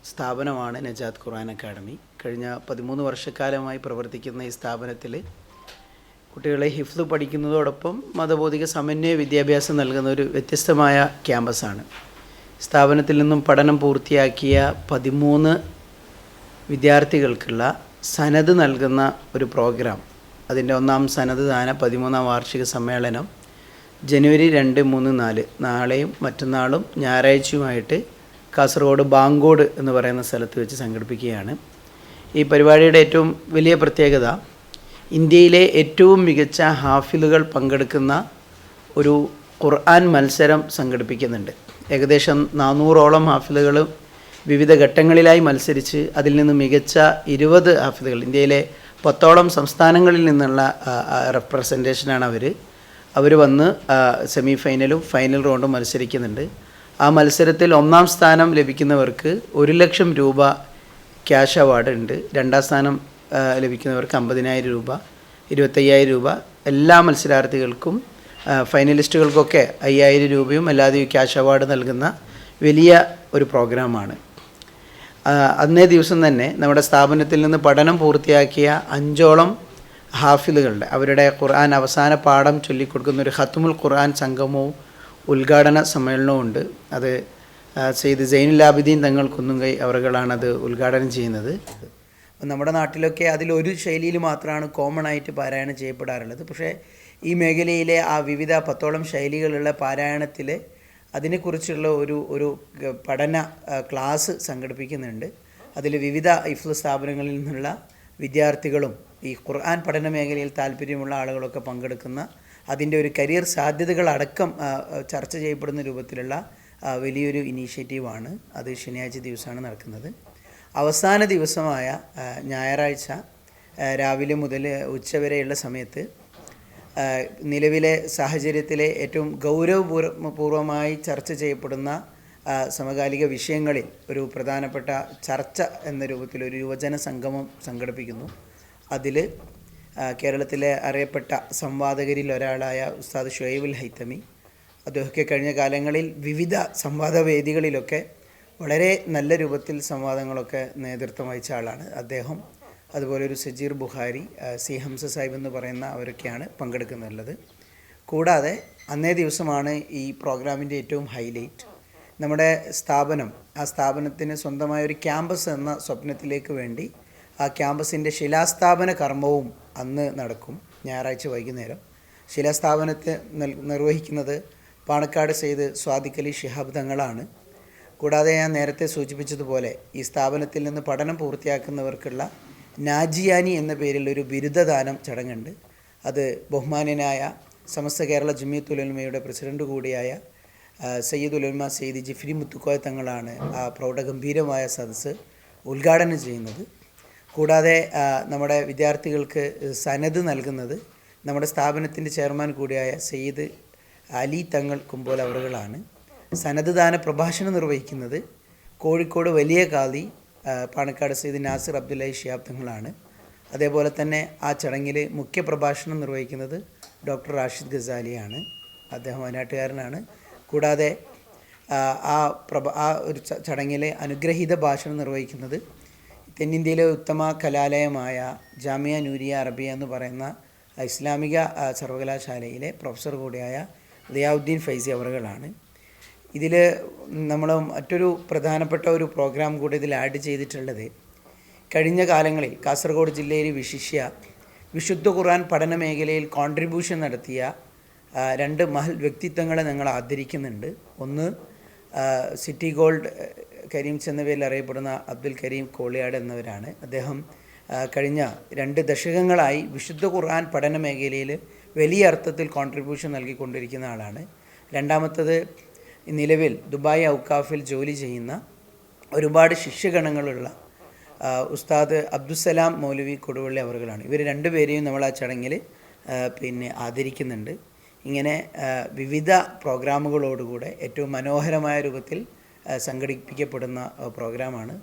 സ്ഥാപനമാണ് നജാത്ത് ഖുർആൻ അക്കാഡമി. കഴിഞ്ഞ 13 വർഷക്കാലമായി പ്രവർത്തിക്കുന്ന ഈ സ്ഥാപനത്തിൽ കുട്ടികളെ ഹിഫ്ദ് പഠിക്കുന്നതോടൊപ്പം മതബോധിക സമന്വയ വിദ്യാഭ്യാസം നൽകുന്ന ഒരു വ്യത്യസ്തമായ ക്യാമ്പസാണ്. സ്ഥാപനത്തിൽ നിന്നും പഠനം പൂർത്തിയാക്കിയ 13 വിദ്യാർത്ഥികൾക്കുള്ള സനത് നൽകുന്ന ഒരു പ്രോഗ്രാം, അതിൻ്റെ 1ാം സനത് ദാന 13ാം വാർഷിക സമ്മേളനം ജനുവരി 2, 3, 4 നാളെയും മറ്റന്നാളും ഞായറാഴ്ചയുമായിട്ട് കാസർഗോഡ് ബാങ്കോട് എന്ന് പറയുന്ന സ്ഥലത്ത് വെച്ച് സംഘടിപ്പിക്കുകയാണ്. ഈ പരിപാടിയുടെ ഏറ്റവും വലിയ പ്രത്യേകത ഇന്ത്യയിലെ ഏറ്റവും മികച്ച ഹാഫിലുകൾ പങ്കെടുക്കുന്ന ഒരു ഖുർആൻ മത്സരം സംഘടിപ്പിക്കുന്നുണ്ട്. ഏകദേശം 400ഓളം ഹാഫിലുകൾ വിവിധ ഘട്ടങ്ങളിലായി മത്സരിച്ച് അതിൽ നിന്ന് മികച്ച 20 ഹാഫിലുകൾ, ഇന്ത്യയിലെ 10ഓളം സംസ്ഥാനങ്ങളിൽ നിന്നുള്ള റെപ്രസെൻറ്റേഷനാണ് അവർ വന്ന് സെമി ഫൈനലും ഫൈനൽ റൗണ്ടും മത്സരിക്കുന്നുണ്ട്. ആ മത്സരത്തിൽ 1ാം സ്ഥാനം ലഭിക്കുന്നവർക്ക് 1 ലക്ഷം രൂപ ക്യാഷ് അവാർഡ് ഉണ്ട്. 2ാം സ്ഥാനം ലഭിക്കുന്നവർക്ക് 50,000 രൂപ, 25,000 രൂപ. എല്ലാ മത്സരാർത്ഥികൾക്കും ഫൈനലിസ്റ്റുകൾക്കൊക്കെ 5,000 രൂപയും അല്ലാതെ ക്യാഷ് അവാർഡ് നൽകുന്ന വലിയ ഒരു പ്രോഗ്രാമാണ്. അന്നേ ദിവസം തന്നെ നമ്മുടെ സ്ഥാപനത്തിൽ നിന്ന് പഠനം പൂർത്തിയാക്കിയ 5ഓളം ഹാഫിലുകളുടെ അവരുടെ ഖുർആൻ അവസാന പാഠം ചൊല്ലിക്കൊടുക്കുന്ന ഒരു ഖത്മുൽ ഖുർആൻ സംഗമവും ഉദ്ഘാടന സമ്മേളനവും ഉണ്ട്. അത് സെയ്ദ് സൈനുൽ ആബിദീൻ തങ്ങൾ കുന്നുങ്കൈ അവറുകളാണ് അത് ഉദ്ഘാടനം ചെയ്യുന്നത്. നമ്മുടെ നാട്ടിലൊക്കെ അതിലൊരു ശൈലിയിൽ മാത്രമാണ് കോമൺ ആയിട്ട് പാരായണം ചെയ്യപ്പെടാറുള്ളത്. പക്ഷേ ഈ മേഖലയിലെ ആ വിവിധ 10ഓളം ശൈലികളുള്ള പാരായണത്തിൽ അതിനെക്കുറിച്ചുള്ള ഒരു പഠന ക്ലാസ് സംഘടിപ്പിക്കുന്നുണ്ട്. അതിൽ വിവിധ ഹിഫ്ള് സ്ഥാപനങ്ങളിൽ നിന്നുള്ള വിദ്യാർത്ഥികളും ഈ ഖുർആൻ പഠന മേഖലയിൽ താല്പര്യമുള്ള ആളുകളൊക്കെ പങ്കെടുക്കുന്ന അതിൻ്റെ ഒരു കരിയർ സാധ്യതകളടക്കം ചർച്ച ചെയ്യപ്പെടുന്ന രൂപത്തിലുള്ള വലിയൊരു ഇനീഷ്യേറ്റീവാണ്. അത് ശനിയാഴ്ച ദിവസമാണ് നടക്കുന്നത്. അവസാന ദിവസമായ ഞായറാഴ്ച രാവിലെ മുതൽ ഉച്ചവരെയുള്ള സമയത്ത് നിലവിലെ സാഹചര്യത്തിലെ ഏറ്റവും ഗൗരവപൂർവമായി ചർച്ച ചെയ്യപ്പെടുന്ന സമകാലിക വിഷയങ്ങളിൽ ഒരു പ്രധാനപ്പെട്ട ചർച്ച എന്ന രൂപത്തിൽ ഒരു യുവജന സംഗമം സംഘടിപ്പിക്കുന്നു. അതിൽ കേരളത്തിലെ അറിയപ്പെട്ട സംവാദകരിൽ ഒരാളായ ഉസ്താദ് ഷുഐബുൽ ഹൈത്തമി, അദ്ദേഹമൊക്കെ കഴിഞ്ഞ കാലങ്ങളിൽ വിവിധ സംവാദവേദികളിലൊക്കെ വളരെ നല്ല രൂപത്തിൽ സംവാദങ്ങളൊക്കെ നേതൃത്വം വഹിച്ച ആളാണ്. അദ്ദേഹം അതുപോലെ ഒരു സജീർ ബുഖാരി, സി ഹംസ സാഹിബ് എന്ന് പറയുന്ന അവരൊക്കെയാണ് പങ്കെടുക്കുന്നുള്ളത്. കൂടാതെ അന്നേ ദിവസമാണ് ഈ പ്രോഗ്രാമിൻ്റെ ഏറ്റവും ഹൈലൈറ്റ്. നമ്മുടെ സ്ഥാപനം, ആ സ്ഥാപനത്തിന് സ്വന്തമായ ഒരു ക്യാമ്പസ് എന്ന സ്വപ്നത്തിലേക്ക് വേണ്ടി ആ ക്യാമ്പസിൻ്റെ ശിലാസ്ഥാപന കർമ്മവും അന്ന് നടക്കും. ഞായറാഴ്ച വൈകുന്നേരം ശിലാസ്ഥാപനത്തെ നിർവഹിക്കുന്നത് പാണക്കാട് സെയ്ദ് സ്വാദിഖ് അലി ശിഹാബ് തങ്ങളാണ്. കൂടാതെ ഞാൻ നേരത്തെ സൂചിപ്പിച്ചതുപോലെ ഈ സ്ഥാപനത്തിൽ നിന്ന് പഠനം പൂർത്തിയാക്കുന്നവർക്കുള്ള നാജിയാനി എന്ന പേരിൽ ഒരു ബിരുദദാനം ചടങ്ങുണ്ട്. അത് ബഹുമാന്യനായ സമസ്ത കേരള ജമിയത്തുൽ ഉലമയുടെ പ്രസിഡന്റ് കൂടിയായ സയ്യിദുൽ ഉലമ സെയ്ദ് ജിഫ്രി മുത്തുക്കോയ തങ്ങളാണ് ആ പ്രൗഢഗംഭീരമായ സദസ്സ് ഉദ്ഘാടനം ചെയ്യുന്നത്. കൂടാതെ നമ്മുടെ വിദ്യാർത്ഥികൾക്ക് സനദ് നൽകുന്നത് നമ്മുടെ സ്ഥാപനത്തിൻ്റെ ചെയർമാൻ കൂടിയായ സയ്യിദ് അലി തങ്ങൾ കുമ്പോൽ അവറുകളാണ്. സനദ് ദാന പ്രഭാഷണം നിർവഹിക്കുന്നത് കോഴിക്കോട് വലിയ ഖാദി പാണക്കാട് സെയ്ദ് നാസിർ അബ്ദുല്ലാഹി ശിഹാബ് തങ്ങളാണ്. അതേപോലെ തന്നെ ആ ചടങ്ങിൽ മുഖ്യ പ്രഭാഷണം നിർവഹിക്കുന്നത് ഡോക്ടർ റാഷിദ് ഗസാലിയാണ്. അദ്ദേഹം വയനാട്ടുകാരനാണ്. കൂടാതെ ആ ഒരു ചടങ്ങിലെ അനുഗ്രഹീത ഭാഷണം നിർവഹിക്കുന്നത് തെന്നിന്ത്യയിലെ ഉത്തമ കലാലയമായ ജാമിയ നൂരിയ അറബിയ എന്ന് പറയുന്ന ഇസ്ലാമിക സർവകലാശാലയിലെ പ്രൊഫസർ കൂടിയായ ദിയാവുദ്ദീൻ ഫൈസി അവറുകളാണ്. ഇതിൽ നമ്മൾ മറ്റൊരു പ്രധാനപ്പെട്ട ഒരു പ്രോഗ്രാം കൂടി ഇതിൽ ആഡ് ചെയ്തിട്ടുള്ളത്, കഴിഞ്ഞ കാലങ്ങളിൽ കാസർഗോഡ് ജില്ലയിൽ വിശുദ്ധ ഖുർആൻ പഠന മേഖലയിൽ കോൺട്രിബ്യൂഷൻ നടത്തിയ 2 മഹൽ വ്യക്തിത്വങ്ങളെ ഞങ്ങൾ ആദരിക്കുന്നുണ്ട്. ഒന്ന് സിറ്റി ഗോൾഡ് കരീംസ് എന്ന പേരിൽ അറിയപ്പെടുന്ന അബ്ദുൽ കരീം കോളിയാട് എന്നവരാണ്. അദ്ദേഹം കഴിഞ്ഞ 2 ദശകങ്ങളായി വിശുദ്ധ ഖുർആൻ പഠന മേഖലയിൽ വലിയ അർത്ഥത്തിൽ കോൺട്രിബ്യൂഷൻ നൽകിക്കൊണ്ടിരിക്കുന്ന ആളാണ്. രണ്ടാമത്തത് നിലവിൽ ദുബായ് ഔക്കാഫിൽ ജോലി ചെയ്യുന്ന ഒരുപാട് ശിഷ്യഗണങ്ങളുള്ള ഉസ്താദ് അബ്ദുസലാം മൗലവി കൊടുവള്ളി അവറുകളാണ്. ഇവർ 2 പേരെയും നമ്മൾ ആ ചടങ്ങിൽ ആദരിക്കുന്നുണ്ട്. ഇങ്ങനെ വിവിധ പ്രോഗ്രാമുകളോടുകൂടെ ഏറ്റവും മനോഹരമായ രൂപത്തിൽ സംഘടിപ്പിക്കപ്പെടുന്ന പ്രോഗ്രാമാണ്.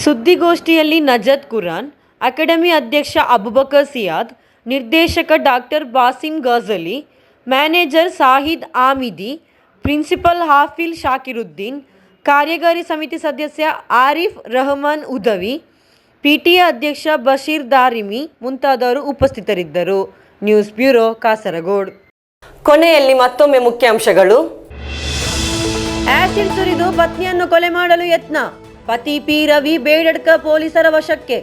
ಸುದ್ದಿಗೋಷ್ಠಿಯಲ್ಲಿ ನಜತ್ ಕುರಾನ್ ಅಕಾಡೆಮಿ ಅಧ್ಯಕ್ಷ ಅಬುಬಕರ್ ಸಿಯಾದ್, ನಿರ್ದೇಶಕ doctor ಬಾಸಿಂ ಗಜಲಿ, manager Sahid ಆಮಿದಿ, principal Hafil ಶಾಕಿರುದ್ದೀನ್, ಕಾರ್ಯಕಾರಿ ಸಮಿತಿ ಸದಸ್ಯ ಆರಿಫ್ ರಹಮಾನ್ ಉದವಿ, ಪಿಟಿಎ ಅಧ್ಯಕ್ಷ ಬಶೀರ್ ದಾರಿಮಿ ಮುಂತಾದವರು ಉಪಸ್ಥಿತರಿದ್ದರು. News bureau, Kasaragod. ಕೊನೆಯಲ್ಲಿ ಮತ್ತೊಮ್ಮೆ ಮುಖ್ಯಾಂಶಗಳು. ಆಸಿಡ್ ಸುರಿದು ಪತ್ನಿಯನ್ನು ಕೊಲೆ ಮಾಡಲು ಯತ್ನ, ಪತಿ ಪಿ ರವಿ ಬೇಡಡ್ಕ ಪೊಲೀಸರ ವಶಕ್ಕೆ.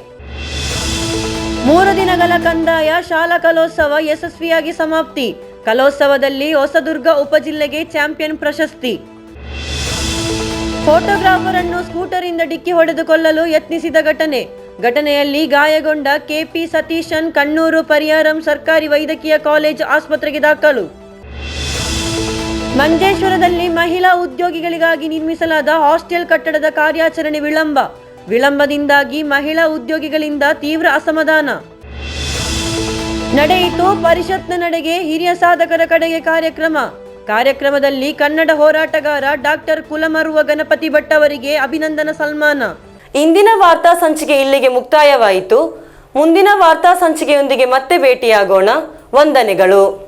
3 ದಿನಗಳ ಕಂದಾಯ ಶಾಲಾ ಕಲೋತ್ಸವ ಯಶಸ್ವಿಯಾಗಿ ಸಮಾಪ್ತಿ. ಕಲೋತ್ಸವದಲ್ಲಿ ಹೊಸದುರ್ಗ ಉಪಜಿಲ್ಲೆಗೆ ಚಾಂಪಿಯನ್ ಪ್ರಶಸ್ತಿ. ಫೋಟೋಗ್ರಾಫರ್ ಅನ್ನು ಸ್ಕೂಟರ್ ಇಂದ ಡಿಕ್ಕಿ ಹೊಡೆದುಕೊಳ್ಳಲು ಯತ್ನಿಸಿದ ಘಟನೆಯಲ್ಲಿ ಗಾಯಗೊಂಡ ಕೆಪಿ ಸತೀಶನ್ ಕಣ್ಣೂರು ಪರಿಯಾರಂ ಸರ್ಕಾರಿ ವೈದ್ಯಕೀಯ ಕಾಲೇಜು ಆಸ್ಪತ್ರೆಗೆ ದಾಖಲು. ಮಂಜೇಶ್ವರದಲ್ಲಿ ಮಹಿಳಾ ಉದ್ಯೋಗಿಗಳಿಗಾಗಿ ನಿರ್ಮಿಸಲಾದ ಹಾಸ್ಟೆಲ್ ಕಟ್ಟಡದ ಕಾರ್ಯಾಚರಣೆ ವಿಳಂಬದಿಂದಾಗಿ ಮಹಿಳಾ ಉದ್ಯೋಗಿಗಳಿಂದ ತೀವ್ರ ಅಸಮಾಧಾನ. ನಡೆಯಿತು ಪರಿಷತ್ನ ನಡೆಗೆ ಹಿರಿಯ ಸಾಧಕರ ಕಡೆಗೆ ಕಾರ್ಯಕ್ರಮದಲ್ಲಿ ಕನ್ನಡ ಹೋರಾಟಗಾರ ಡಾಕ್ಟರ್ ಕುಲಮರುವ ಗಣಪತಿ ಭಟ್ ಅವರಿಗೆ ಅಭಿನಂದನಾ ಸನ್ಮಾನ. ಇಂದಿನ ವಾರ್ತಾ ಸಂಚಿಕೆ ಇಲ್ಲಿಗೆ ಮುಕ್ತಾಯವಾಯಿತು. ಮುಂದಿನ ವಾರ್ತಾ ಸಂಚಿಕೆಯೊಂದಿಗೆ ಮತ್ತೆ ಭೇಟಿಯಾಗೋಣ. ವಂದನೆಗಳು.